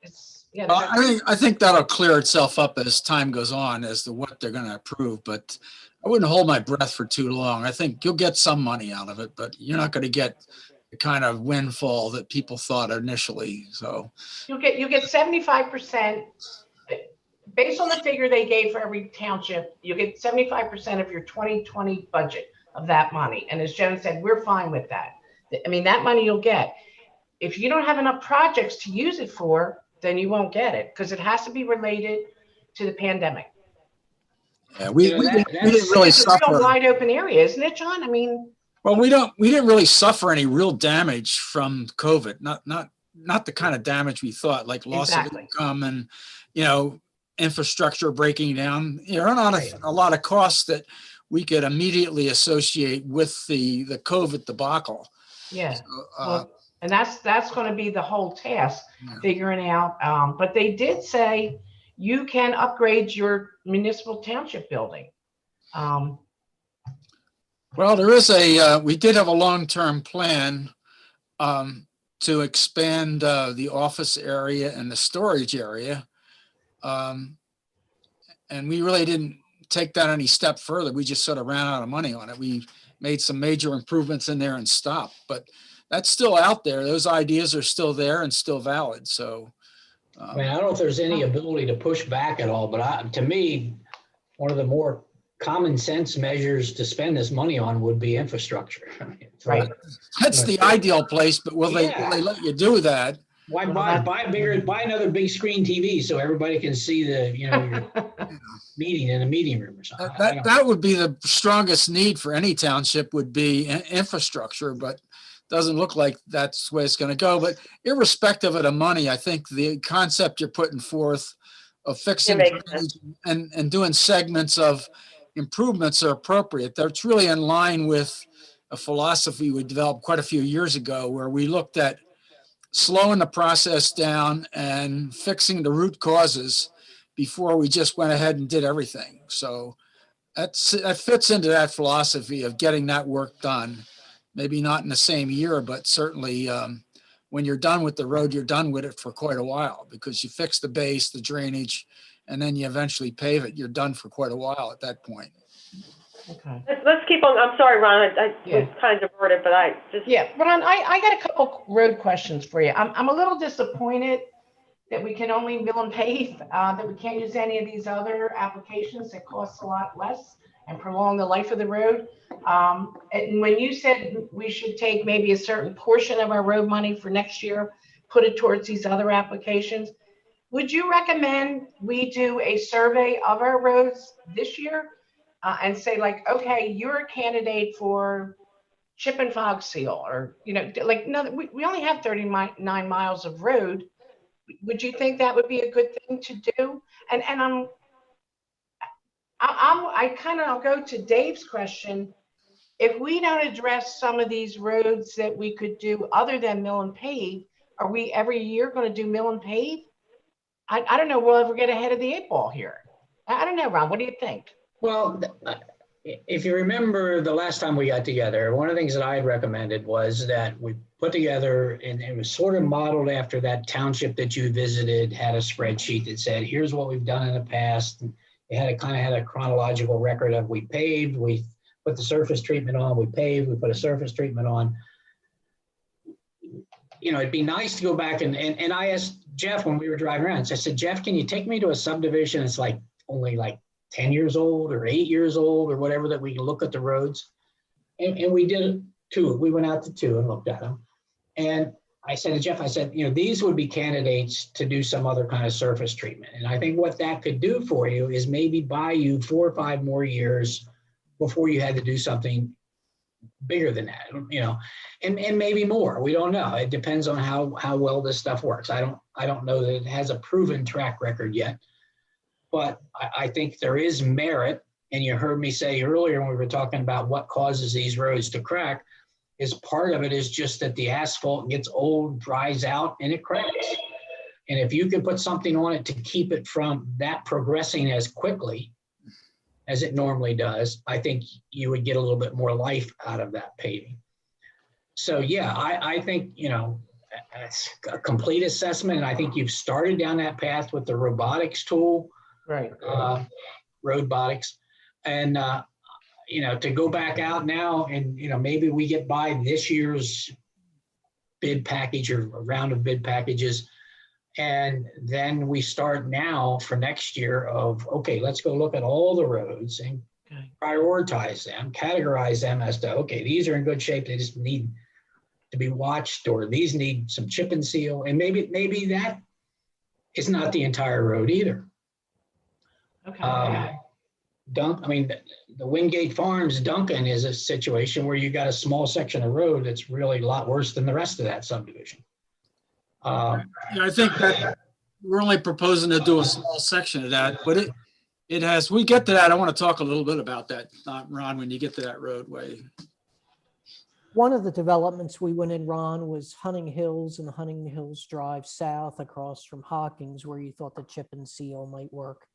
I think that'll clear itself up as time goes on as to what they're going to approve, but I wouldn't hold my breath for too long. I think you'll get some money out of it, but you're not going to get the kind of windfall that people thought initially. So you get 75% based on the figure they gave for every township. You get 75% of your 2020 budget of that money. And as Joan said, we're fine with that. I mean, that money you'll get. If you don't have enough projects to use it for, then you won't get it because it has to be related to the pandemic. Yeah, we didn't really suffer. It's a real wide open area, isn't it, John? I mean, well, we didn't really suffer any real damage from COVID. Not the kind of damage we thought, like loss of income and, you know, infrastructure breaking down. There are not a lot of costs that we could immediately associate with the COVID debacle. Yeah. So, Well, and that's going to be the whole task, Yeah. figuring out. But they did say you can upgrade your municipal township building. Well, there is we did have a long-term plan to expand the office area and the storage area. And we really didn't take that any step further. We just sort of ran out of money on it. We made some major improvements in there and stopped, but that's still out there. Those ideas are still there and still valid. So, I mean, I don't know if there's any ability to push back at all, but to me, one of the more common sense measures to spend this money on would be infrastructure. I mean, Right. that's the ideal place, but will they let you do that? Why Well, buy another big screen TV so everybody can see your meeting in a meeting room or something? That would be the strongest need for any township, would be infrastructure, but doesn't look like that's the way it's going to go. But irrespective of the money, I think the concept you're putting forth of fixing and doing segments of improvements are appropriate. That's really in line with a philosophy we developed quite a few years ago, where we looked at slowing the process down and fixing the root causes before we just went ahead and did everything. So that fits into that philosophy of getting that work done. Maybe not in the same year, but certainly when you're done with the road, you're done with it for quite a while, because you fix the base, the drainage, and then you eventually pave it. You're done for quite a while at that point. Okay. Let's keep on. I'm sorry, Ron. I Yeah. was kind of diverted, but I just. Yeah, Ron, I got a couple road questions for you. I'm a little disappointed that we can only mill and pave, that we can't use any of these other applications that cost a lot less and prolong the life of the road. And when you said we should take maybe a certain portion of our road money for next year, put it towards these other applications, would you recommend we do a survey of our roads this year and say, like, okay, you're a candidate for chip and fog seal, or, like, no, we only have 39 miles of road. Would you think that would be a good thing to do? And I'll go to Dave's question. If we don't address some of these roads that we could do other than mill and pave, are we every year going to do mill and pave? I don't know. We'll ever get ahead of the 8 ball here. I don't know, Ron. What do you think? Well, if you remember the last time we got together, one of the things that I had recommended was that we put together, and it was sort of modeled after that township that you visited, had a spreadsheet that said, here's what we've done in the past. And it had a chronological record of we paved, we put the surface treatment on, we paved, we put a surface treatment on. It'd be nice to go back and I asked Jeff when we were driving around, so I said, Jeff, can you take me to a subdivision that's like only like 10 years old or 8 years old or whatever, that we can look at the roads? And we did 2. We went out to 2 and looked at them. And I said to Jeff, I said, these would be candidates to do some other kind of surface treatment. And I think what that could do for you is maybe buy you 4 or 5 more years before you had to do something bigger than that, and maybe more. We don't know. It depends on how well this stuff works. I don't know that it has a proven track record yet, but I think there is merit. And you heard me say earlier when we were talking about what causes these roads to crack, is part of it is just that the asphalt gets old, dries out, and it cracks. And if you can put something on it to keep it from that progressing as quickly as it normally does, I think you would get a little bit more life out of that paving. So yeah, I think, it's a complete assessment. And I think you've started down that path with the robotics tool, Right. roadbotics. And, to go back out now and, maybe we get by this year's bid package or a round of bid packages. And then we start now for next year of, okay, let's go look at all the roads and prioritize them, categorize them as to, okay, these are in good shape. They just need to be watched, or these need some chip and seal. And maybe that is not the entire road either. Okay. The Wingate Farms Duncan is a situation where you got a small section of road that's really a lot worse than the rest of that subdivision. I think that we're only proposing to do a small section of that, but It has. We get to that. I want to talk a little bit about that, Ron, when you get to that roadway. One of the developments we went in, Ron, was Hunting Hills and Hunting Hills Drive South across from Hawkins, where you thought the chip and seal might work.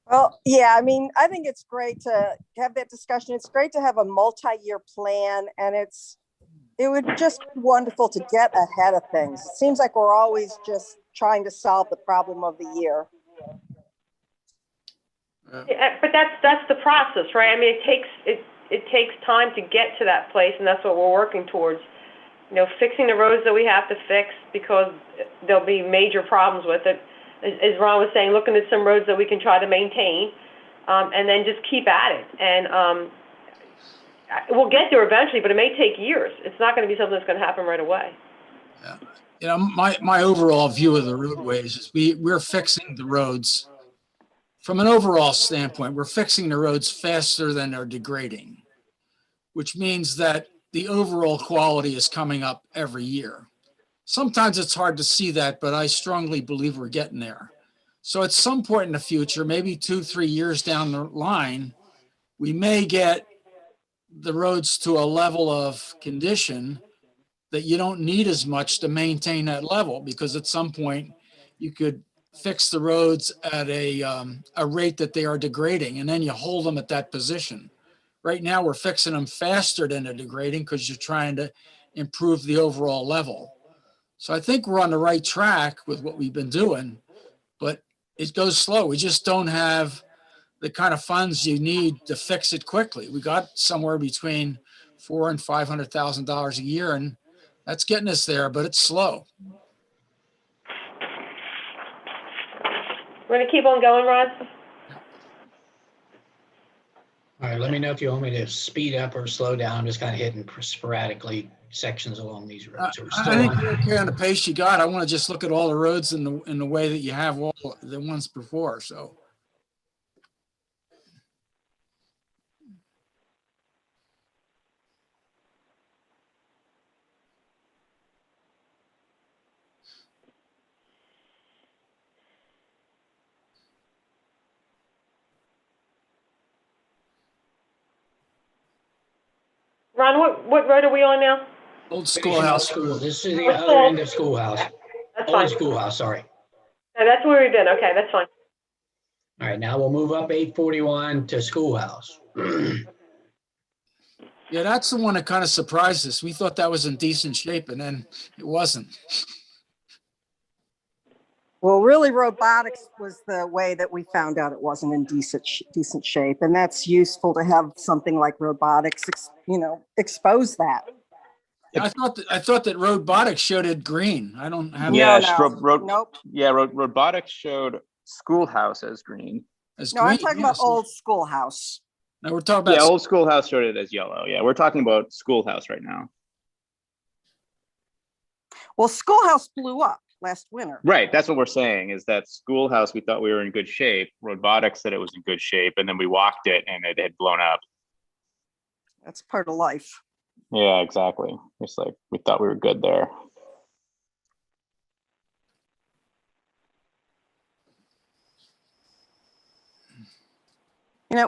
Well, yeah, I mean, I think it's great to have that discussion. It's great to have a multi-year plan, and it would just be wonderful to get ahead of things. It seems like we're always just trying to solve the problem of the year. Yeah, but that's the process, right? I mean, it takes time to get to that place, and that's what we're working towards. You know, fixing the roads that we have to fix because there'll be major problems with it. As Ron was saying, looking at some roads that we can try to maintain, and then just keep at it. And we'll get there eventually, but it may take years. It's not going to be something that's going to happen right away. Yeah. You know, my overall view of the roadways is we're fixing the roads from an overall standpoint. We're fixing the roads faster than they're degrading, which means that the overall quality is coming up every year. Sometimes it's hard to see that, but I strongly believe we're getting there. So at some point in the future, maybe 2-3 years down the line, we may get the roads to a level of condition that you don't need as much to maintain that level, because at some point you could fix the roads at a rate that they are degrading, and then you hold them at that position. Right now, we're fixing them faster than they're degrading because you're trying to improve the overall level. So I think we're on the right track with what we've been doing, but it goes slow. We just don't have the kind of funds you need to fix it quickly. We got somewhere between $400,000 and $500,000 a year, and that's getting us there, but it's slow. We're going to keep on going, Ron? All right, let me know if you want me to speed up or slow down. I'm just kind of hitting sporadically sections along these roads. So we're still I think on. you're okay on the pace you got. I want to just look at all the roads in the way that you have all the ones before, so. Ron, what road are we on now? Old Finishing up Schoolhouse. school. This is the other end of Schoolhouse. That's fine. Old Schoolhouse, sorry. No, that's where we've been. Okay, that's fine. All right, now we'll move up 841 to Schoolhouse. Yeah, that's the one that kind of surprised us. We thought that was in decent shape, and then it wasn't. Well, really, robotics was the way that we found out it wasn't in decent shape. And that's useful to have something like robotics, expose that. Yeah, I thought that robotics showed it green. I don't have. Yeah, Yes, nope. robotics showed Schoolhouse as green. As No, I'm green, talking yes. about old Schoolhouse. No, we're talking about. Yeah, old Schoolhouse showed it as yellow. Yeah, we're talking about Schoolhouse right now. Well, Schoolhouse blew up last winter. Right, that's what we're saying, is that Schoolhouse, we thought we were in good shape. Robotics said it was in good shape, and then we walked it and it had blown up. That's part of life. Yeah, exactly. It's like we thought we were good there.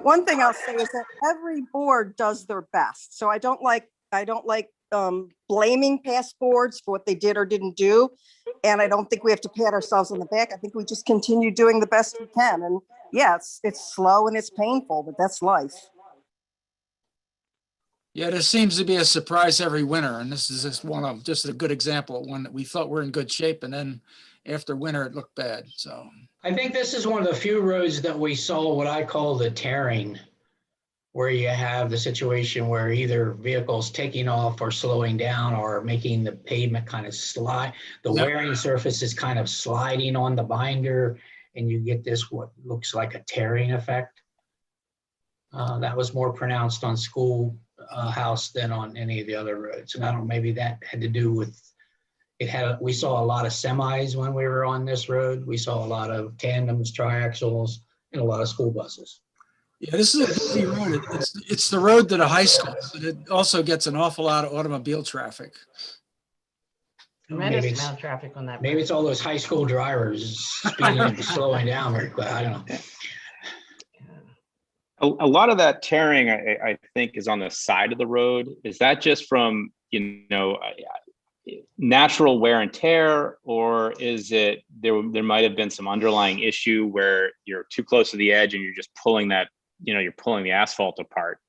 One thing I'll say is that every board does their best. So I don't like blaming past boards for what they did or didn't do. And I don't think we have to pat ourselves on the back. I think we just continue doing the best we can. And yeah, it's slow and it's painful, but that's life. Yeah, there seems to be a surprise every winter, and this is just a good example of one that we thought we're in good shape, and then after winter it looked bad. So I think this is one of the few roads that we saw what I call the tearing, where you have the situation where either vehicles taking off or slowing down or making the pavement kind of slide. The Yep. wearing surface is kind of sliding on the binder, and you get this what looks like a tearing effect. That was more pronounced on Schoolhouse than on any of the other roads. And I don't know, maybe that had to do with we saw a lot of semis when we were on this road. We saw a lot of tandems, triaxles, and a lot of school buses. yeah, this is a busy road. It's the road to the high school, but it also gets an awful lot of automobile traffic. tremendous Maybe it's- amount of traffic on that. Maybe road. it's all those high school drivers speeding and slowing down, but I don't know. A lot of that tearing, I think, is on the side of the road. Is that just from, natural wear and tear, or is it there might have been some underlying issue where you're too close to the edge and you're just pulling that, you're pulling the asphalt apart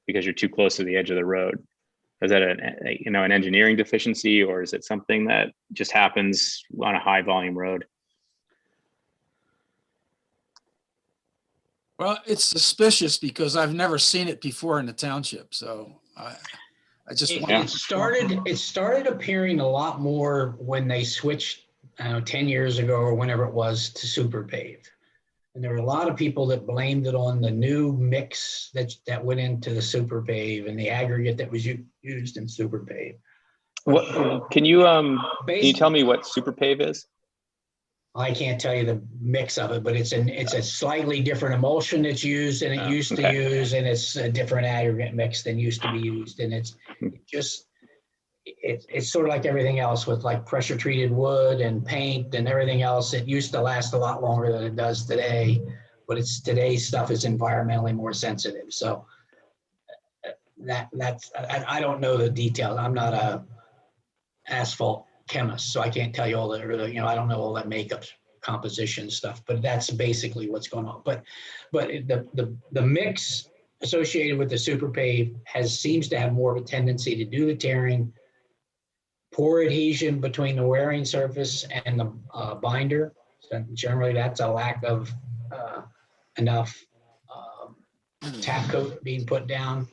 because you're too close to the edge of the road? Is that an engineering deficiency, or is it something that just happens on a high volume road? Well, it's suspicious because I've never seen it before in the township, so I just It, want it started appearing a lot more when they switched, 10 years ago or whenever it was, to super pave. And there were a lot of people that blamed it on the new mix that went into the super pave and the aggregate that was used in super pave. What can you tell me what super pave is? I can't tell you the mix of it, but it's a slightly different emulsion that's used than it used to use, and it's a different aggregate mix than used to be used, and it's sort of like everything else with like pressure treated wood and paint and everything else. It used to last a lot longer than it does today, but today's stuff is environmentally more sensitive. So I don't know the details. I'm not a asphalt chemist, so I can't tell you all that. I don't know all that makeup composition stuff, but that's basically what's going on. But the mix associated with the super pave seems to have more of a tendency to do the tearing, poor adhesion between the wearing surface and the binder. So generally, that's a lack of enough tap coat being put down.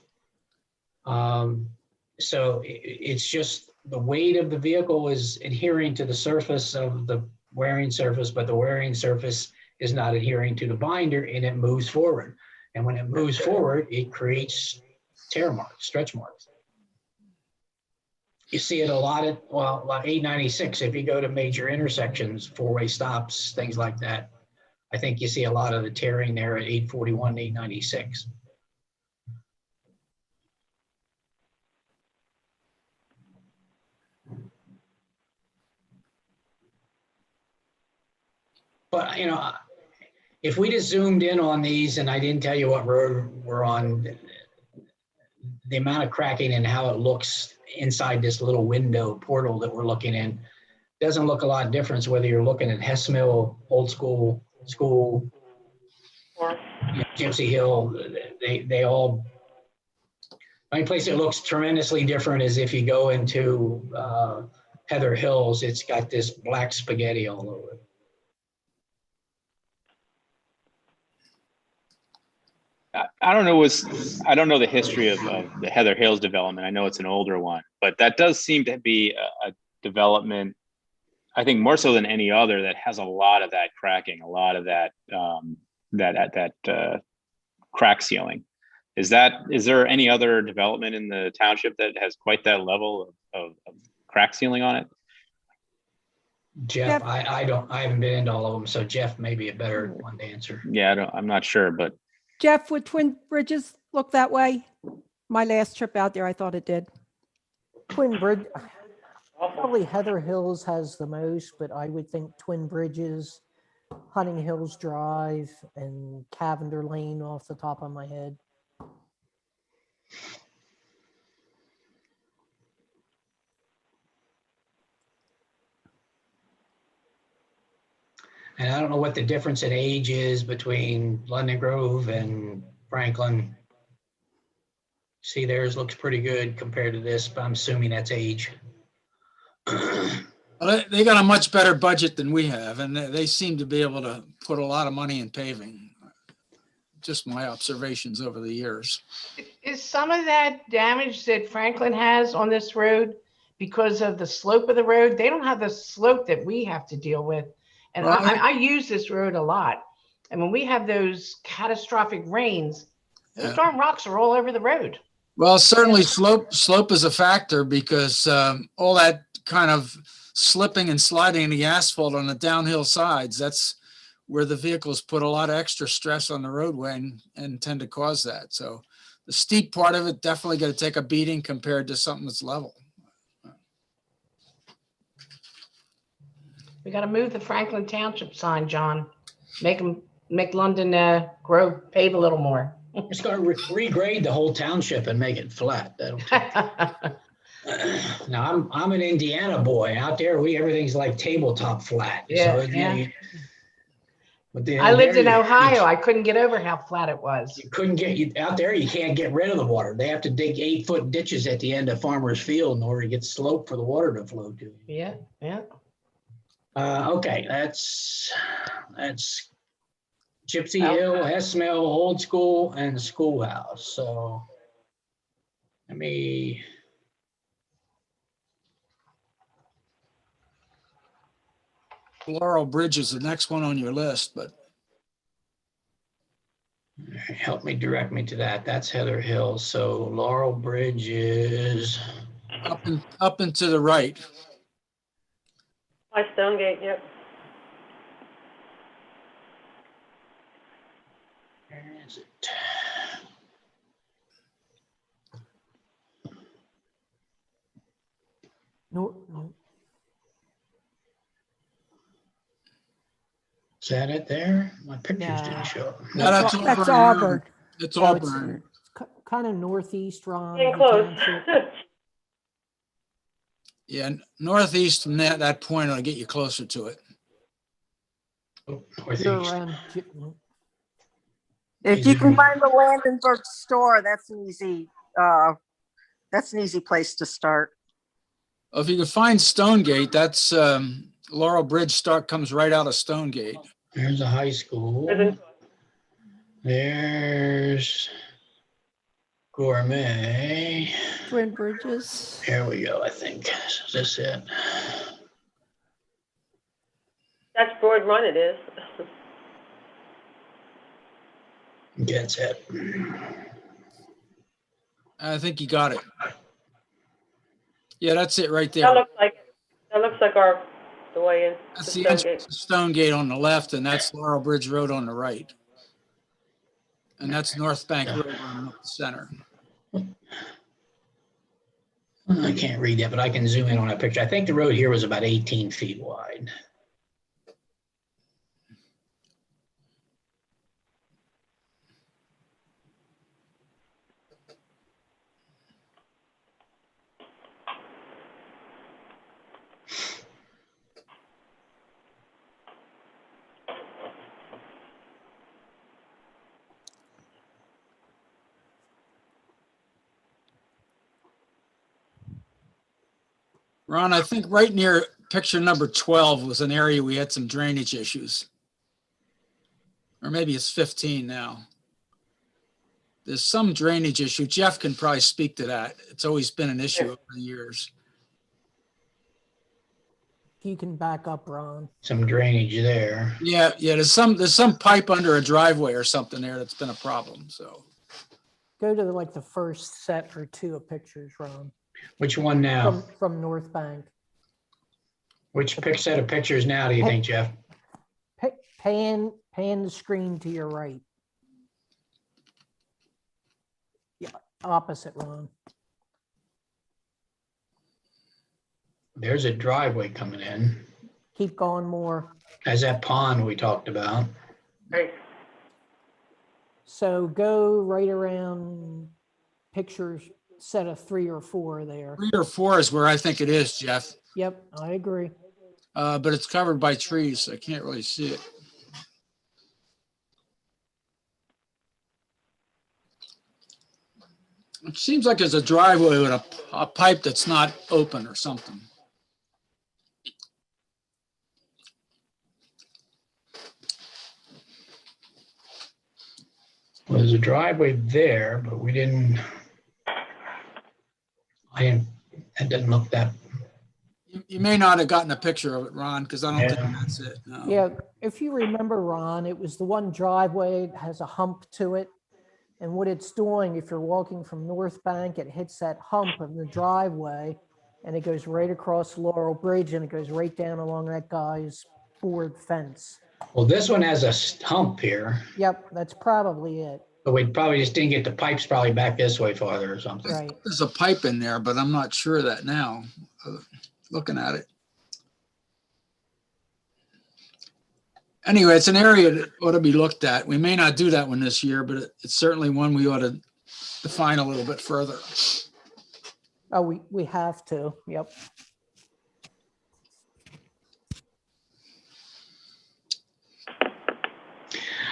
So it's just the weight of the vehicle is adhering to the surface of the wearing surface, but the wearing surface is not adhering to the binder, and it moves forward. And when it moves forward, it creates tear marks, stretch marks. You see it a lot at, like 896, if you go to major intersections, four-way stops, things like that. I think you see a lot of the tearing there at 841, 896. But, if we just zoomed in on these and I didn't tell you what road we're on, the amount of cracking and how it looks inside this little window portal that we're looking in doesn't look a lot of difference whether you're looking at Hess Mill, Old School, Gypsy Hill. They all, the only place that looks tremendously different is if you go into Heather Hills. It's got this black spaghetti all over it. I don't know the history of the Heather Hills development. I know it's an older one, but that does seem to be a development, I think more so than any other, that has a lot of that cracking, a lot of that crack sealing. Is there any other development in the township that has quite that level of crack sealing on it? Jeff, I haven't been into all of them, so Jeff may be a better one to answer. Yeah, I'm not sure, but Jeff, would Twin Bridges look that way? My last trip out there, I thought it did. Twin Bridge, probably Heather Hills has the most, but I would think Twin Bridges, Hunting Hills Drive, and Cavender Lane off the top of my head. And I don't know what the difference in age is between London Grove and Franklin. See, theirs looks pretty good compared to this, but I'm assuming that's age. Well, they got a much better budget than we have, and they seem to be able to put a lot of money in paving. Just my observations over the years. Is some of that damage that Franklin has on this road because of the slope of the road? They don't have the slope that we have to deal with. And Well, I use this road a lot. And when we have those catastrophic rains, those darn rocks are all over the road. Well, certainly slope is a factor because all that kind of slipping and sliding in the asphalt on the downhill sides, that's where the vehicles put a lot of extra stress on the roadway and tend to cause that. So the steep part of it definitely got to take a beating compared to something that's level. We gotta move the Franklin Township sign, John. Make London grow, pave a little more. Just gonna regrade the whole township and make it flat. That'll take. Now, I'm an Indiana boy. Out there, everything's like tabletop flat. Yeah, So, yeah. But I lived in Ohio. I couldn't get over how flat it was. You couldn't out there. You can't get rid of the water. They have to dig 8-foot ditches at the end of farmer's field in order to get slope for the water to flow to. Yeah, yeah. Okay, that's Gypsy Hill, Esmel, Old School, and Schoolhouse. So let me. Laurel Bridge is the next one on your list, but Help me, direct me to that. That's Heather Hill. So Laurel Bridge is up and to the right. By Stonegate, yep. where is it? No, Is that it there? My pictures Nah. didn't show up. No, that's That's Auburn. Auburn. It's Oh, it's Auburn. kind of northeast, Ron. Getting of close. the township. Yeah, northeast from that point will get you closer to it. Oh, You're northeast. around, If you can find the Landenberg store, that's an easy place to start. If you can find Stonegate, that's Laurel Bridge comes right out of Stonegate. There's a high school. Isn't- There's Gourmet. Twin Bridges. Here we go, I think. Is this it? That's Broad Run, it is. Gets it. I think you got it. Yeah, that's it right That there. looks like the way in. That's to the entrance Stonegate. to Stonegate on the left, and that's Laurel Bridge Road on the right. And that's North Bank Road running up the center. I can't read that, but I can zoom in on that picture. I think the road here was about 18 feet wide. Ron, I think right near picture number 12 was an area we had some drainage issues. Or maybe it's 15 now. There's some drainage issue. Jeff can probably speak to that. It's always been an issue over the years. if you can back up, Ron. Some drainage there. Yeah, there's some pipe under a driveway or something there that's been a problem, so. Go to like the first set or two of pictures, Ron, Which one now? from North Bank. Which set of pictures now do you think, Jeff? Pan the screen to your right. Yeah, opposite, Ron. There's a driveway coming in. Keep going more. As that pond we talked about. Right. So go right around pictures, set of 3 or 4 there. 3 or 4 is where I think it is, Jeff. Yep, I agree. But it's covered by trees, so I can't really see it. It seems like there's a driveway with a pipe that's not open or something. Well, there's a driveway there, but it didn't look that. You may not have gotten a picture of it, Ron, because I don't Yeah. think that's it. No. Yeah, if you remember, Ron, it was the one driveway that has a hump to it. And what it's doing, if you're walking from North Bank, it hits that hump of the driveway and it goes right across Laurel Bridge and it goes right down along that guy's board fence. Well, this one has a hump here, Yep, that's probably it, but we probably just didn't get the pipes probably back this way farther or something. right? There's a pipe in there, but I'm not sure of that now, looking at it. Anyway, it's an area that ought to be looked at. We may not do that one this year, but it's certainly one we ought to define a little bit further. Oh, we have to, yep.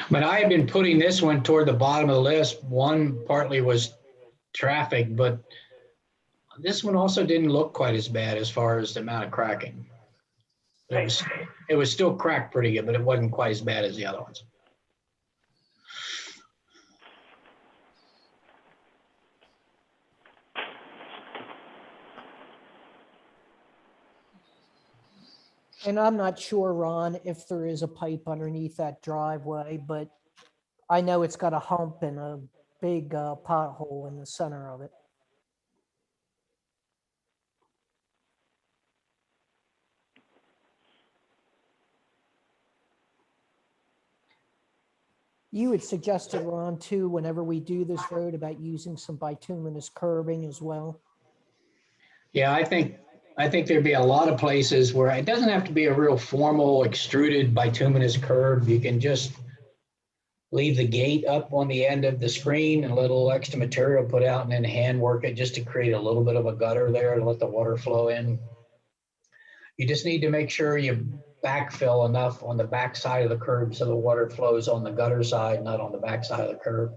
But I have been putting this one toward the bottom of the list. One partly was traffic, but this one also didn't look quite as bad as far as the amount of cracking. It was still cracked pretty good, but it wasn't quite as bad as the other ones. And I'm not sure, Ron, if there is a pipe underneath that driveway, but I know it's got a hump and a big pothole in the center of it. You had suggested, Ron, too, whenever we do this road, about using some bituminous curbing as well. Yeah, I think there'd be a lot of places where it doesn't have to be a real formal extruded bituminous curb. You can just leave the gate up on the end of the screen and let a little extra material put out and then hand work it just to create a little bit of a gutter there to let the water flow in. You just need to make sure you backfill enough on the back side of the curb so the water flows on the gutter side, not on the back side of the curb.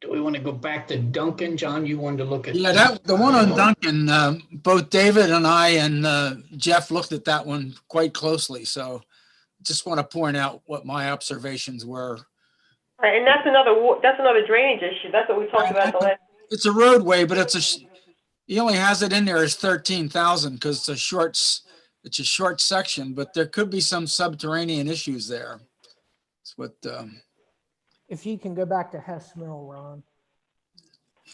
Do we want to go back to Duncan? John, you wanted to look at? Yeah, the one on Duncan, both David and I and Jeff looked at that one quite closely. So just want to point out what my observations were. Right, and that's another drainage issue. That's what we talked about the last. It's a roadway, but he only has it in there as 13,000 because it's a short section, but there could be some subterranean issues there. That's what. If you can go back to Hess Mill, Ron.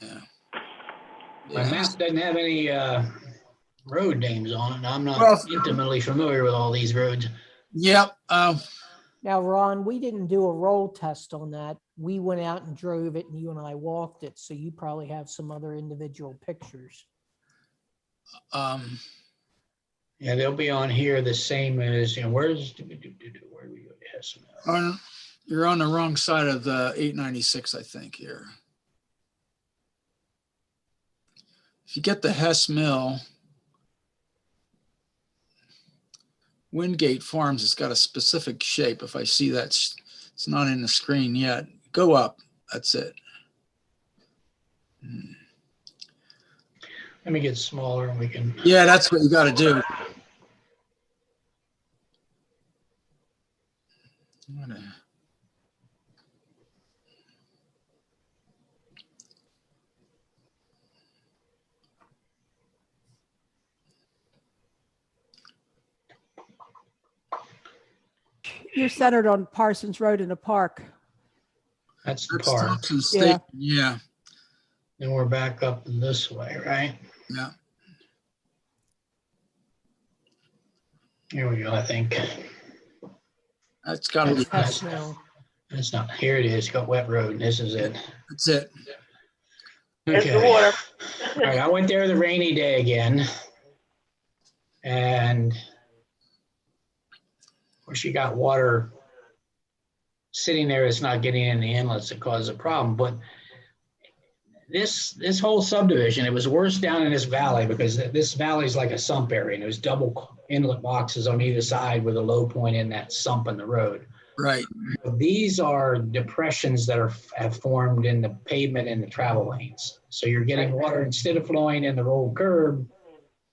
Yeah. My map doesn't have any road names on it, and I'm not intimately familiar with all these roads. Yep. Now, Ron, we didn't do a roll test on that. We went out and drove it, and you and I walked it, so you probably have some other individual pictures. Yeah, they'll be on here the same as, where do we go to Hess Mill? You're on the wrong side of the 896, I think, here. If you get the Hess Mill, Wingate Farms has got a specific shape. If I see that, it's not in the screen yet. Go up. That's it. Let me get smaller and we can. Yeah, that's what you got to do. You're centered on Parsons Road in the park. That's the park. Thompson State. Yeah. Then we're back up this way, right? Yeah. Here we go, I think. That's got to be Hess Mill. It's not. Here it is. Got wet road. This is it. That's it. There's Okay. the water. All right. I went there the rainy day again, and of course you got water sitting there. It's not getting in the inlets that cause a problem. But this whole subdivision, it was worse down in this valley because this valley is like a sump area, and there's double inlet boxes on either side with a low point in that sump in the road. Right. These are depressions that have formed in the pavement and the travel lanes. So you're getting water instead of flowing in the rolled curb,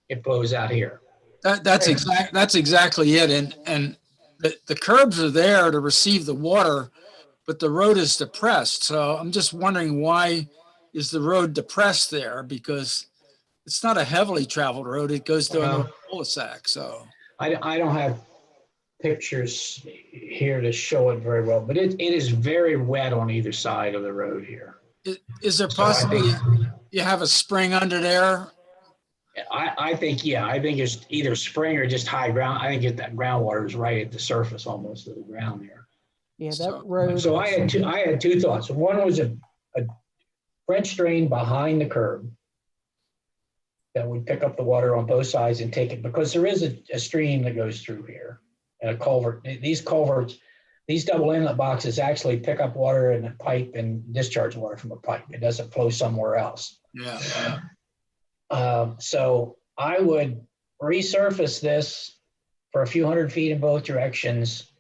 it flows out here. That's exactly it. And the curbs are there to receive the water, but the road is depressed. So I'm just wondering, why is the road depressed there? Because it's not a heavily traveled road. It goes through a cul-de-sac. So I don't have pictures here to show it very well, but it is very wet on either side of the road here. Is there possibly you have a spring under there? I think, yeah, I think it's either spring or just high ground. I think that groundwater is right at the surface almost of the ground there. Yeah, that road. So I had two thoughts. One was a French drain behind the curb that would pick up the water on both sides and take it, because there is a stream that goes through here and a culvert. These culverts, these double inlet boxes actually pick up water in a pipe and discharge water from a pipe. It doesn't flow somewhere else. Yeah. So I would resurface this for a few hundred feet in both directions,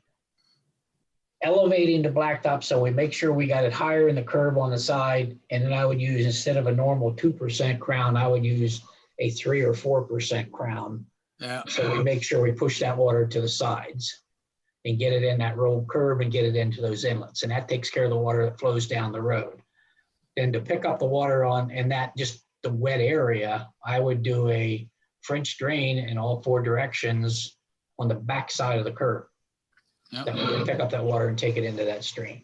elevating the blacktop so we make sure we got it higher in the curb on the side. And then I would use, instead of a normal 2% crown, I would use a 3 or 4% crown. Yeah. So we make sure we push that water to the sides and get it in that rolled curb and get it into those inlets. And that takes care of the water that flows down the road. Then to pick up the water on, and that just the wet area, I would do a French drain in all 4 directions on the back side of the curb. Yep. That would pick up that water and take it into that stream.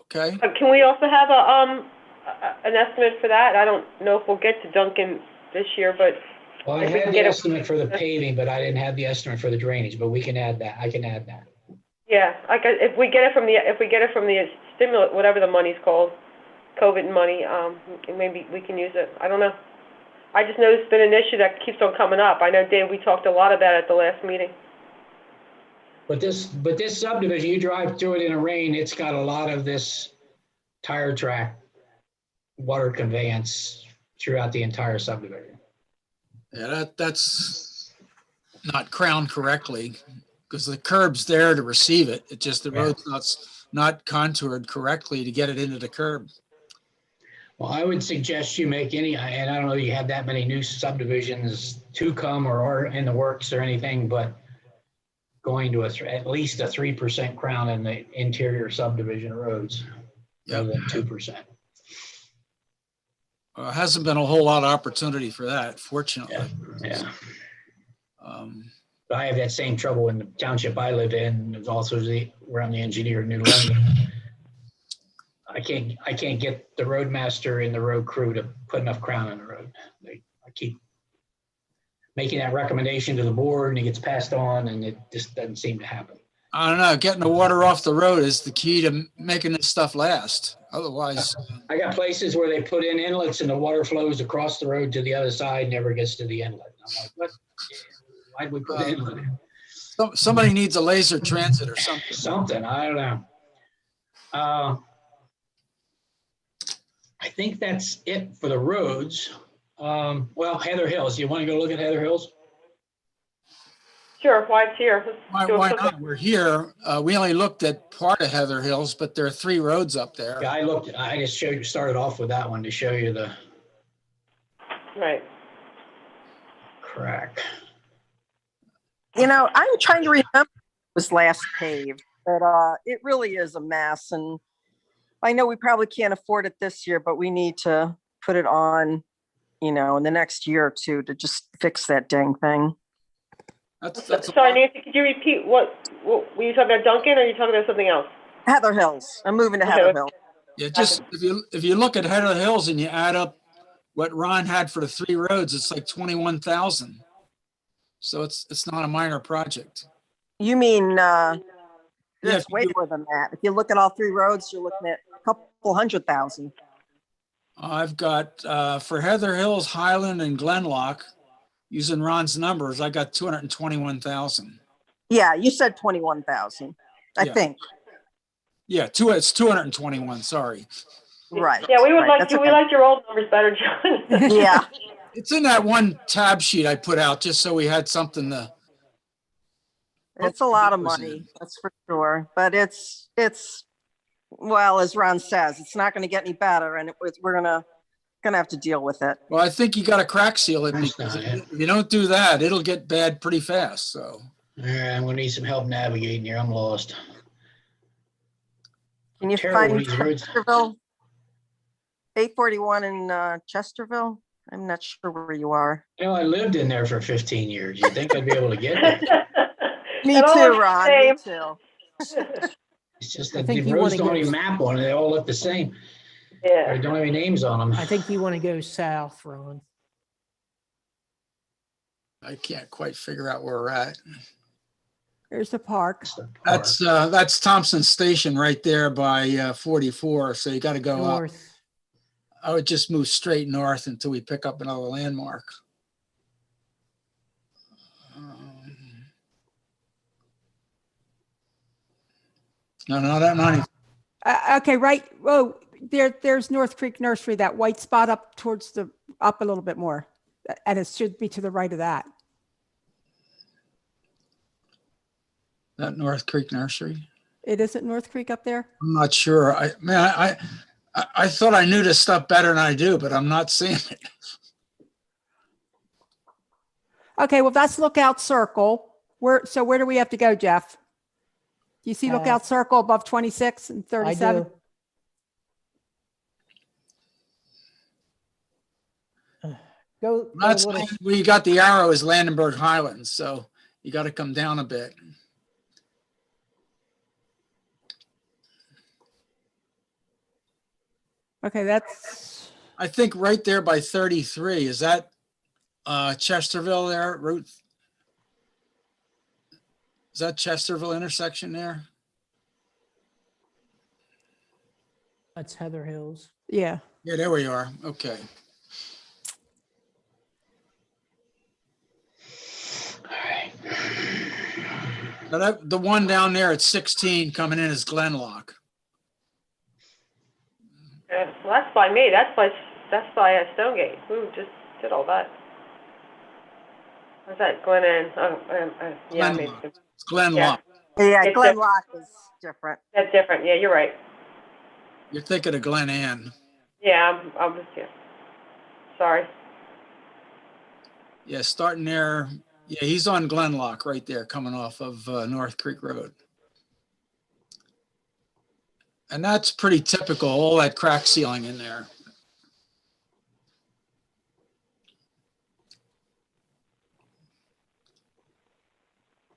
Okay. Can we also have an estimate for that? I don't know if we'll get to Duncan this year, but Well, I if we had can the get estimate for the paving, but I didn't have the estimate for the drainage, but we can add that. I can add that. yeah, if we get it from the stimulus, whatever the money's called, COVID money, maybe we can use it. I don't know. I just know it's been an issue that keeps on coming up. I know, Dave, we talked a lot about it at the last meeting. But this subdivision, you drive through it in a rain, it's got a lot of this tire track water conveyance throughout the entire subdivision. Yeah, that's not crowned correctly because the curb's there to receive it. It just, the road's not contoured correctly to get it into the curb. Well, I would suggest you make any, and I don't know if you have that many new subdivisions to come or are in the works or anything, but going to at least a 3% crown in the interior subdivision roads rather than 2%. Hasn't been a whole lot of opportunity for that, fortunately. Yeah. But I have that same trouble in the township I live in. There's also where I'm the engineer in New London. I can't get the roadmaster and the road crew to put enough crown on the road. I keep making that recommendation to the board and it gets passed on and it just doesn't seem to happen. I don't know, getting the water off the road is the key to making this stuff last. Otherwise. I got places where they put in inlets and the water flows across the road to the other side, never gets to the inlet. I'm like, what? Why'd we put an inlet in? Somebody needs a laser transit or something. Something, I don't know. I think that's it for the roads. Well, Heather Hills, you want to go look at Heather Hills? Sure, why it's here. Why not? We're here. We only looked at part of Heather Hills, but there are 3 roads up there. Yeah, I just started off with that one to show you the Right. crack. You know, I'm trying to remember it was last paved, but it really is a mess. And I know we probably can't afford it this year, but we need to put it on, you know, in the next year or two to just fix that dang thing. That's Sorry, Nancy, could you repeat what were you talking about, Duncan, or are you talking about something else? Heather Hills. I'm moving to Okay. Heather Hills. Yeah, just if you look at Heather Hills and you add up what Ron had for the 3 roads, it's like 21,000. So it's not a minor project. You mean if it's way you- more than that. If you look at all 3 roads, you're looking at a couple $100,000. I've got for Heather Hills, Highland, and Glenlock, using Ron's numbers, I got 221,000. Yeah, you said 21,000, I Yeah. think. Yeah, it's 221. Sorry, Right. Yeah, we would right, like that's to, we okay. like your old numbers better, John. Yeah. it's in that one tab sheet I put out just so we had something to. It's a lot of numbers money, in. that's for sure. But it's well, as Ron says, it's not going to get any better, and we're gonna have to deal with it. Well, I think you got to crack seal it That's because not if you don't do that, it'll get bad pretty fast. So. All right, I'm gonna need some help navigating here. I'm lost. Can you Terrible find these roads. Chesterville? 841 in Chesterville? I'm not sure where you are. You know, I lived in there for 15 years. You think I'd be able to get there? Me It all too, looks Ron, the me same. too. It's just I that think the you roads wanna don't go- even map on it. They all look the same. Or Yeah. don't have any names on them. I think you want to go south, Ron. I can't quite figure out where we're at. There's the park. That's Thompson Station right there by 44. So you got to go up. North. I would just move straight north until we pick up another landmark. No, not even. Okay, right. Oh, there's North Creek Nursery, that white spot up towards up a little bit more. And it should be to the right of that. That North Creek Nursery. It isn't North Creek up there? I'm not sure. I thought I knew this stuff better than I do, but I'm not seeing it. Okay, well, that's Lookout Circle. So where do we have to go, Jeff? Do you see Lookout Circle above 26 and 37? I do. Go a That's little, where you got the arrow is Landenberg Highlands, so you got to come down a bit. Okay, that's, I think right there by 33. Is that Chesterville there? Route? Is that Chesterville intersection there? that's Heather Hills. yeah. Yeah, there we are. Okay. Now the one down there at 16 coming in is Glenlock. Yeah, well, that's by me. That's by Stonegate. We just did all that. What's that? Glen Inn. Yeah, maybe. Glenlock. It's Glenlock. Yeah, It's Glen Lock is different. That's different. Yeah, you're right. You're thinking of Glen Ann. Yeah, I'm with you. Sorry. Yeah, starting there. Yeah, he's on Glenlock right there, coming off of North Creek Road. And that's pretty typical, all that crack sealing in there.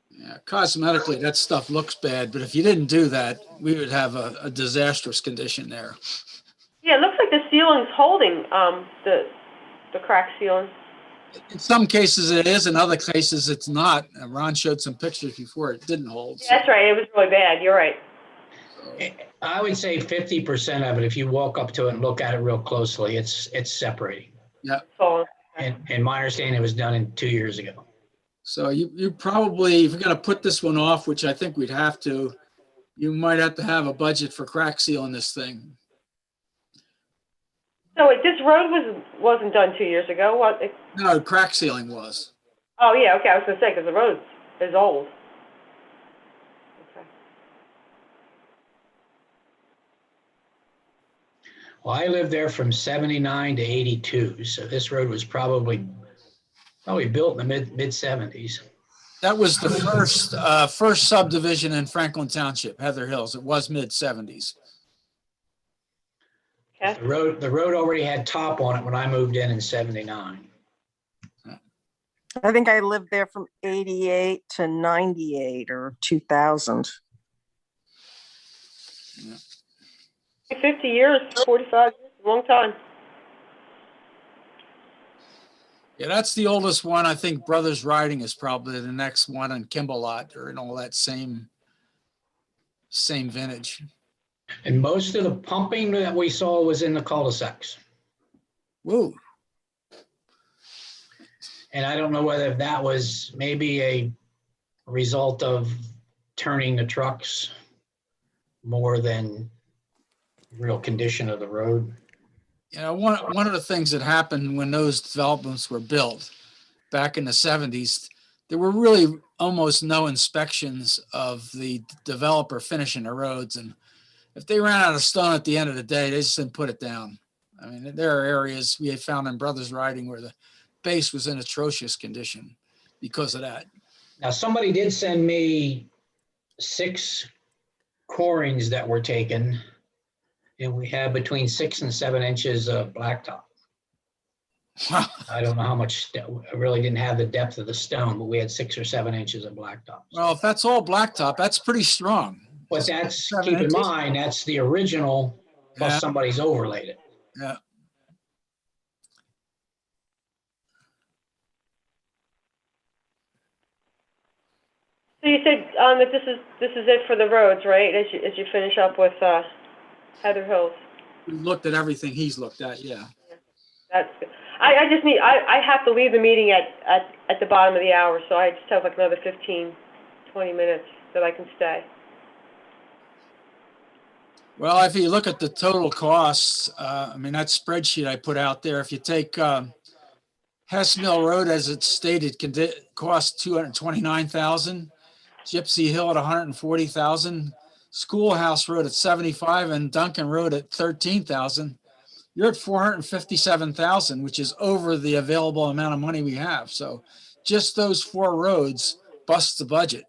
Yeah, cosmetically, that stuff looks bad, but if you didn't do that, we would have a disastrous condition there. Yeah, it looks like the ceiling's holding the crack ceiling. In some cases it is, in other cases it's not. And Ron showed some pictures before it didn't hold. Yeah, that's right. It was really bad. You're right. I would say 50% of it, if you walk up to it and look at it real closely, it's separating. So, And my understanding, it was done in 2 years ago. So you probably, if you're going to put this one off, which I think we'd have to, you might have to have a budget for crack sealing this thing. so this road wasn't done 2 years ago. No, crack sealing was. Oh yeah, okay. I was gonna say because the road is old. Okay. Well, I lived there from 79 to 82, so this road was probably built in the mid 70s. That was the first subdivision in Franklin Township, Heather Hills. It was mid 70s. Okay. The road already had top on it when I moved in 79. I think I lived there from 88 to 98 or 2000. 50 years, 45 years, a long time. Yeah, that's the oldest one. I think Brothers Riding is probably the next one, and Kimbalot or in all that same vintage. And most of the pumping that we saw was in the cul-de-sacs. Whoa. And I don't know whether that was maybe a result of turning the trucks more than real condition of the road. You know, one of the things that happened when those developments were built back in the 70s, there were really almost no inspections of the developer finishing the roads. And if they ran out of stone at the end of the day, they just didn't put it down. I mean, there are areas we had found in Brothers Riding where the base was in atrocious condition because of that. Now, somebody did send me 6 corings that were taken, and we had between 6 and 7 inches of blacktop. Wow. I don't know how much, I really didn't have the depth of the stone, but we had 6 or 7 inches of blacktop. Well, if that's all blacktop, that's pretty strong. But that's, 7 keep in inches. mind, that's the original, plus Yeah. somebody's overlaid it. Yeah. So you said that this is it for the roads, right? As you finish up with Heather Hills. We looked at everything he's looked at, yeah. That's good. I just need, I have to leave the meeting at the bottom of the hour, so I just have like another 15, 20 minutes that I can stay. Well, if you look at the total costs, I mean, that spreadsheet I put out there, if you take Hess Mill Road as it's stated, cost 229,000, Gypsy Hill at 140,000, Schoolhouse Road at 75, and Duncan Road at 13,000. You're at 457,000, which is over the available amount of money we have. So just those 4 roads bust the budget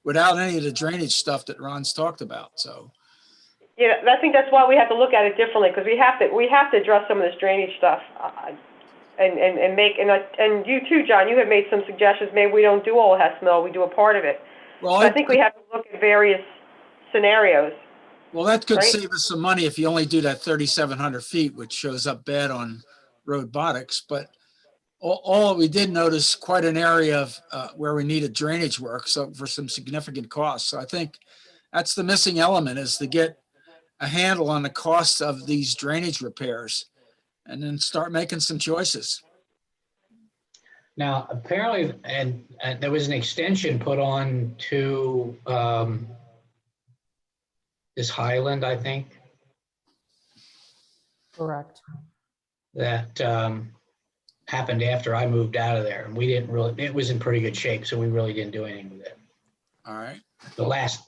without any of the drainage stuff that Ron's talked about. So. Yeah, I think that's why we have to look at it differently, because we have to address some of this drainage stuff, and you too, John. You have made some suggestions. Maybe we don't do all of Hess Mill. We do a part of it. Well, I think we have to look at various scenarios. Well, that could Right. save us some money if you only do that 3,700 feet, which shows up bad on robotics. But all we did notice quite an area of where we needed drainage work, so for some significant costs. So I think that's the missing element, is to get a handle on the costs of these drainage repairs and then start making some choices. Now, apparently, and there was an extension put on to this Highland, I think, Correct. that happened after I moved out of there. And we didn't really, it was in pretty good shape, so we really didn't do anything with it. All right. The last,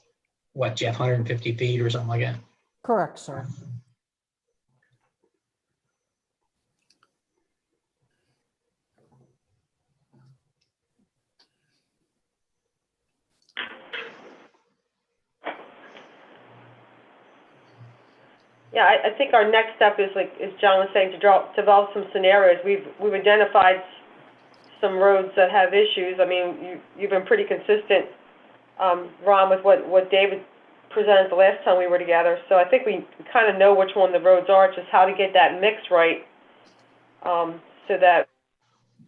what, Jeff, 150 feet or something like that? Correct, sir. Yeah, I think our next step is, like, as John was saying, to develop some scenarios. We've identified some roads that have issues. I mean, you've been pretty consistent, Ron, with what David presented the last time we were together. So I think we kind of know which one the roads are, just how to get that mix right, so that,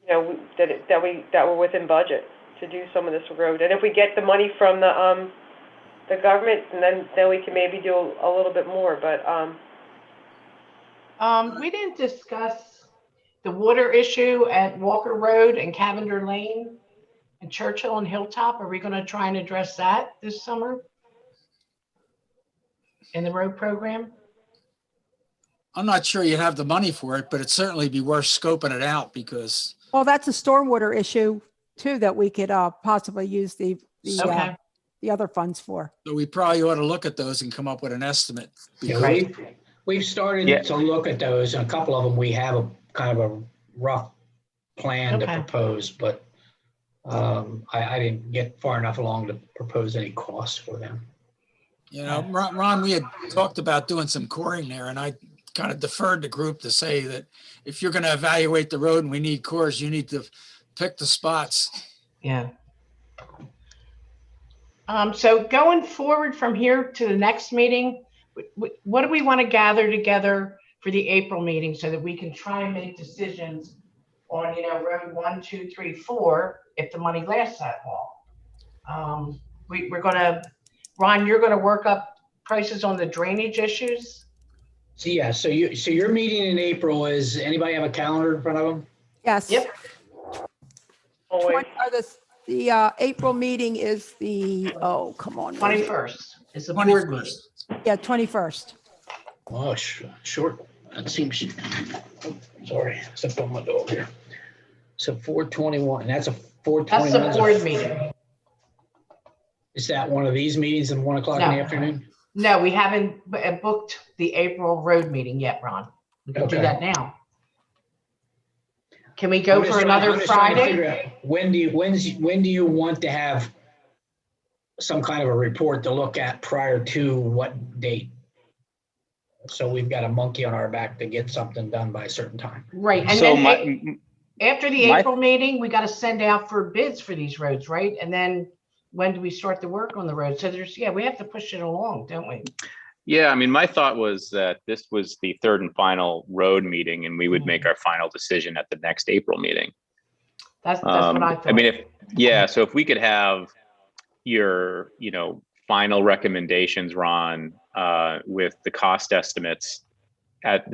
you know, that we're within budget to do some of this road. And if we get the money from the government, and then we can maybe do a little bit more. But we didn't discuss the water issue at Walker Road and Cavender Lane and Churchill and Hilltop. Are we going to try and address that this summer in the road program? I'm not sure you'd have the money for it, but it'd certainly be worth scoping it out, because Well, that's a stormwater issue too, that we could possibly use the other funds for. so we probably ought to look at those and come up with an estimate. Yeah, we've started to look at those, and a couple of them, we have a kind of a rough plan to propose, but I didn't get far enough along to propose any costs for them. You know, Ron, we had talked about doing some coring there, and I kind of deferred the group to say that if you're going to evaluate the road and we need cores, you need to pick the spots. Yeah. So going forward from here to the next meeting, what do we want to gather together for the April meeting so that we can try and make decisions on, you know, road 1, 2, 3, 4, if the money lasts that long? We're going to, Ron, you're going to work up prices on the drainage issues? So yeah, so your meeting in April is, anybody have a calendar in front of them? Yes. Yep. The April meeting is the, oh, come on. 21st is the board meeting. 21st. Yeah, 21st. Oh, short. That seems, oh, sorry, stepped on my dog here. So 421, that's a 421. That's the board meeting. Is that one of these meetings at 1 o'clock in the afternoon? No, we haven't booked the April road meeting yet, Ron. We can do that now. Can we go for another Friday? When do you want to have some kind of a report to look at prior to what date? So we've got a monkey on our back to get something done by a certain time. Right. And So then after the April meeting, we got to send out for bids for these roads, right? And then when do we start the work on the road? So we have to push it along, don't we? Yeah, I mean, my thought was that this was the third and final road meeting, and we would make our final decision at the next April meeting. That's what I thought. I mean, so if we could have your, final recommendations, Ron, with the cost estimates,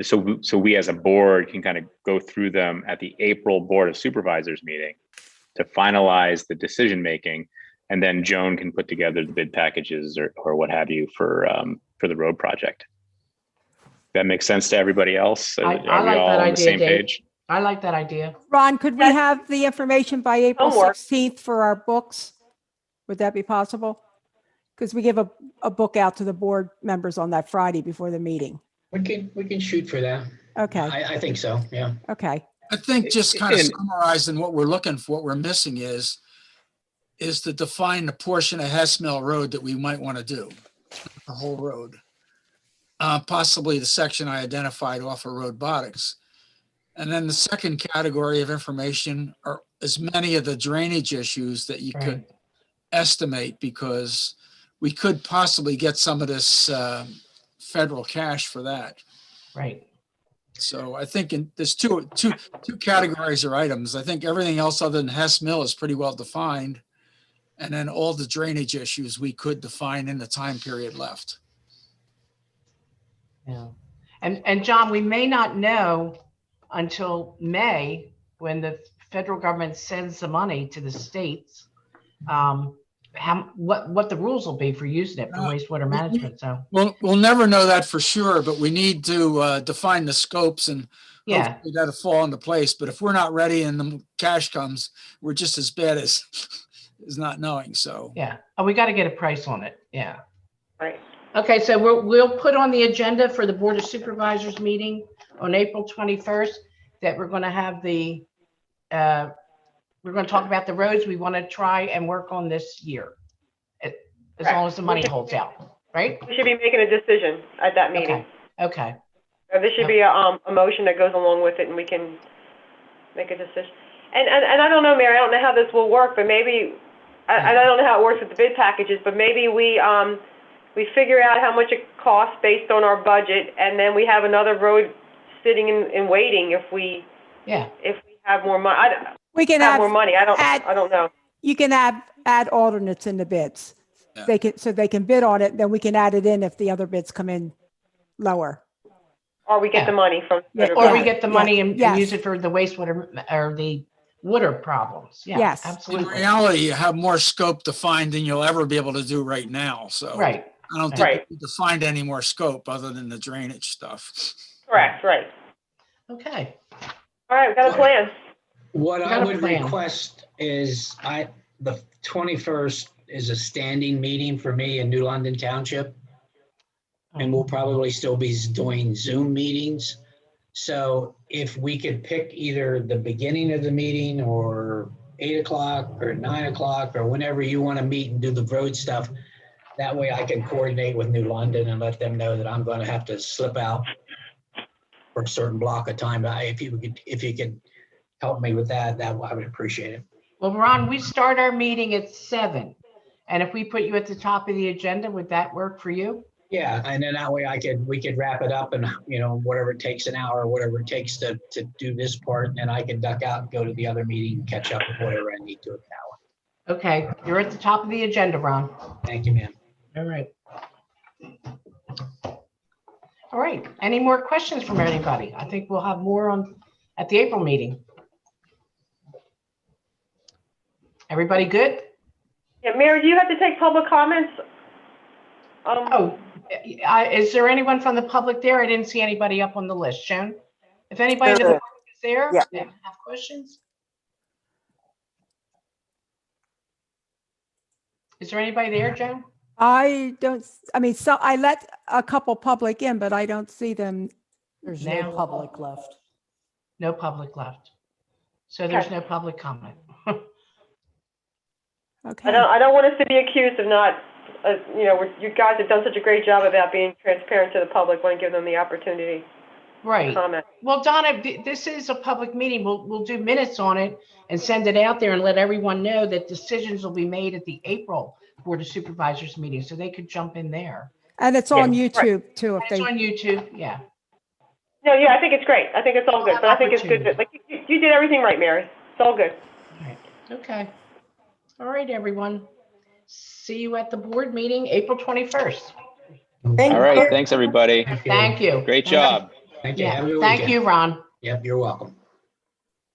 so we as a board can kind of go through them at the April Board of Supervisors meeting to finalize the decision making, and then Joan can put together the bid packages or what have you for the road project. That makes sense to everybody else? I Are like we all that on the idea, same Dave. page? I like that idea. Ron, could we have the information by April Homework. 16th for our books? Would that be possible? Because we give a book out to the board members on that Friday before the meeting. We can shoot for that. Okay, I think so, yeah. okay. I think just kind of And- summarizing what we're looking for, what we're missing is to define the portion of Hess Mill Road that we might want to do, the whole road. Possibly the section I identified off of Roadbotics. And then the second category of information are as many of the drainage issues that you could estimate, because we could possibly get some of this federal cash for that. Right. So I think there's two categories or items. I think everything else other than Hess Mill is pretty well defined. And then all the drainage issues we could define in the time period left. Yeah. And John, we may not know until May, when the federal government sends the money to the states, what the rules will be for using it for wastewater management. So We'll never know that for sure, but we need to define the scopes, and yeah, hopefully that'll fall into place. But if we're not ready and the cash comes, we're just as bad as not knowing. So yeah. Oh, we got to get a price on it. Yeah. Right. Okay, so we'll put on the agenda for the Board of Supervisors meeting on April 21st that we're going to have we're going to talk about the roads we want to try and work on this year, as long as the money holds out, right? We should be making a decision at that meeting. Okay. There should be a motion that goes along with it, and we can make a decision. And I don't know, Mary, I don't know how this will work, but maybe, I don't know how it works with the bid packages, but maybe we figure out how much it costs based on our budget, and then we have another road sitting in waiting if we have more money. We can have have more money. I don't know. You can add alternates in the bids. Yeah. They can bid on it, then we can add it in if the other bids come in lower. Or we get the money from. Or we get the money and Yes. use it for the wastewater or the water problems. Yeah, Yes. in absolutely. reality, you have more scope defined than you'll ever be able to do right now. So Right. I don't think Right. we need to find any more scope other than the drainage stuff. Correct, right. Okay. All right, we got a plan. What I Got a would plan. request is the 21st is a standing meeting for me in New London Township. And we'll probably still be doing Zoom meetings. So if we could pick either the beginning of the meeting or 8 o'clock or 9 o'clock or whenever you want to meet and do the road stuff, that way I can coordinate with New London and let them know that I'm going to have to slip out for a certain block of time. If you could help me with that, I would appreciate it. Well, Ron, we start our meeting at 7. And if we put you at the top of the agenda, would that work for you? Yeah, and then that way we could wrap it up and, whatever it takes, an hour, or whatever it takes to do this part, and then I can duck out and go to the other meeting, catch up with whatever I need to at that one. Okay, you're at the top of the agenda, Ron. Thank you, ma'am. All right. All right, any more questions from anybody? I think we'll have more at the April meeting. Everybody good? Yeah, Mary, do you have to take public comments? Is there anyone from the public there? I didn't see anybody up on the list. Joan? If anybody in the public is there, Yeah. and have questions? Is there anybody there, Joan? I let a couple public in, but I don't see them. There's Now- no public left. No public left. So there's Okay. no public comment. Okay. I don't want us to be accused of not, you guys have done such a great job about being transparent to the public. Want to give them the opportunity to Right. comment. Well, Donna, this is a public meeting. We'll do minutes on it and send it out there and let everyone know that decisions will be made at the April Board of Supervisors meeting, so they could jump in there. And it's on YouTube too, if It's they, on YouTube, yeah. No, yeah, I think it's great. I think it's all good, but I think it's good. Like you did everything right, Mary. It's all good. Okay. All right, everyone. See you at the board meeting, April 21st. All right, thanks, everybody. Thank you. Great job. Thank you. Have a Yeah, good thank weekend. you, Ron. Yep, you're welcome.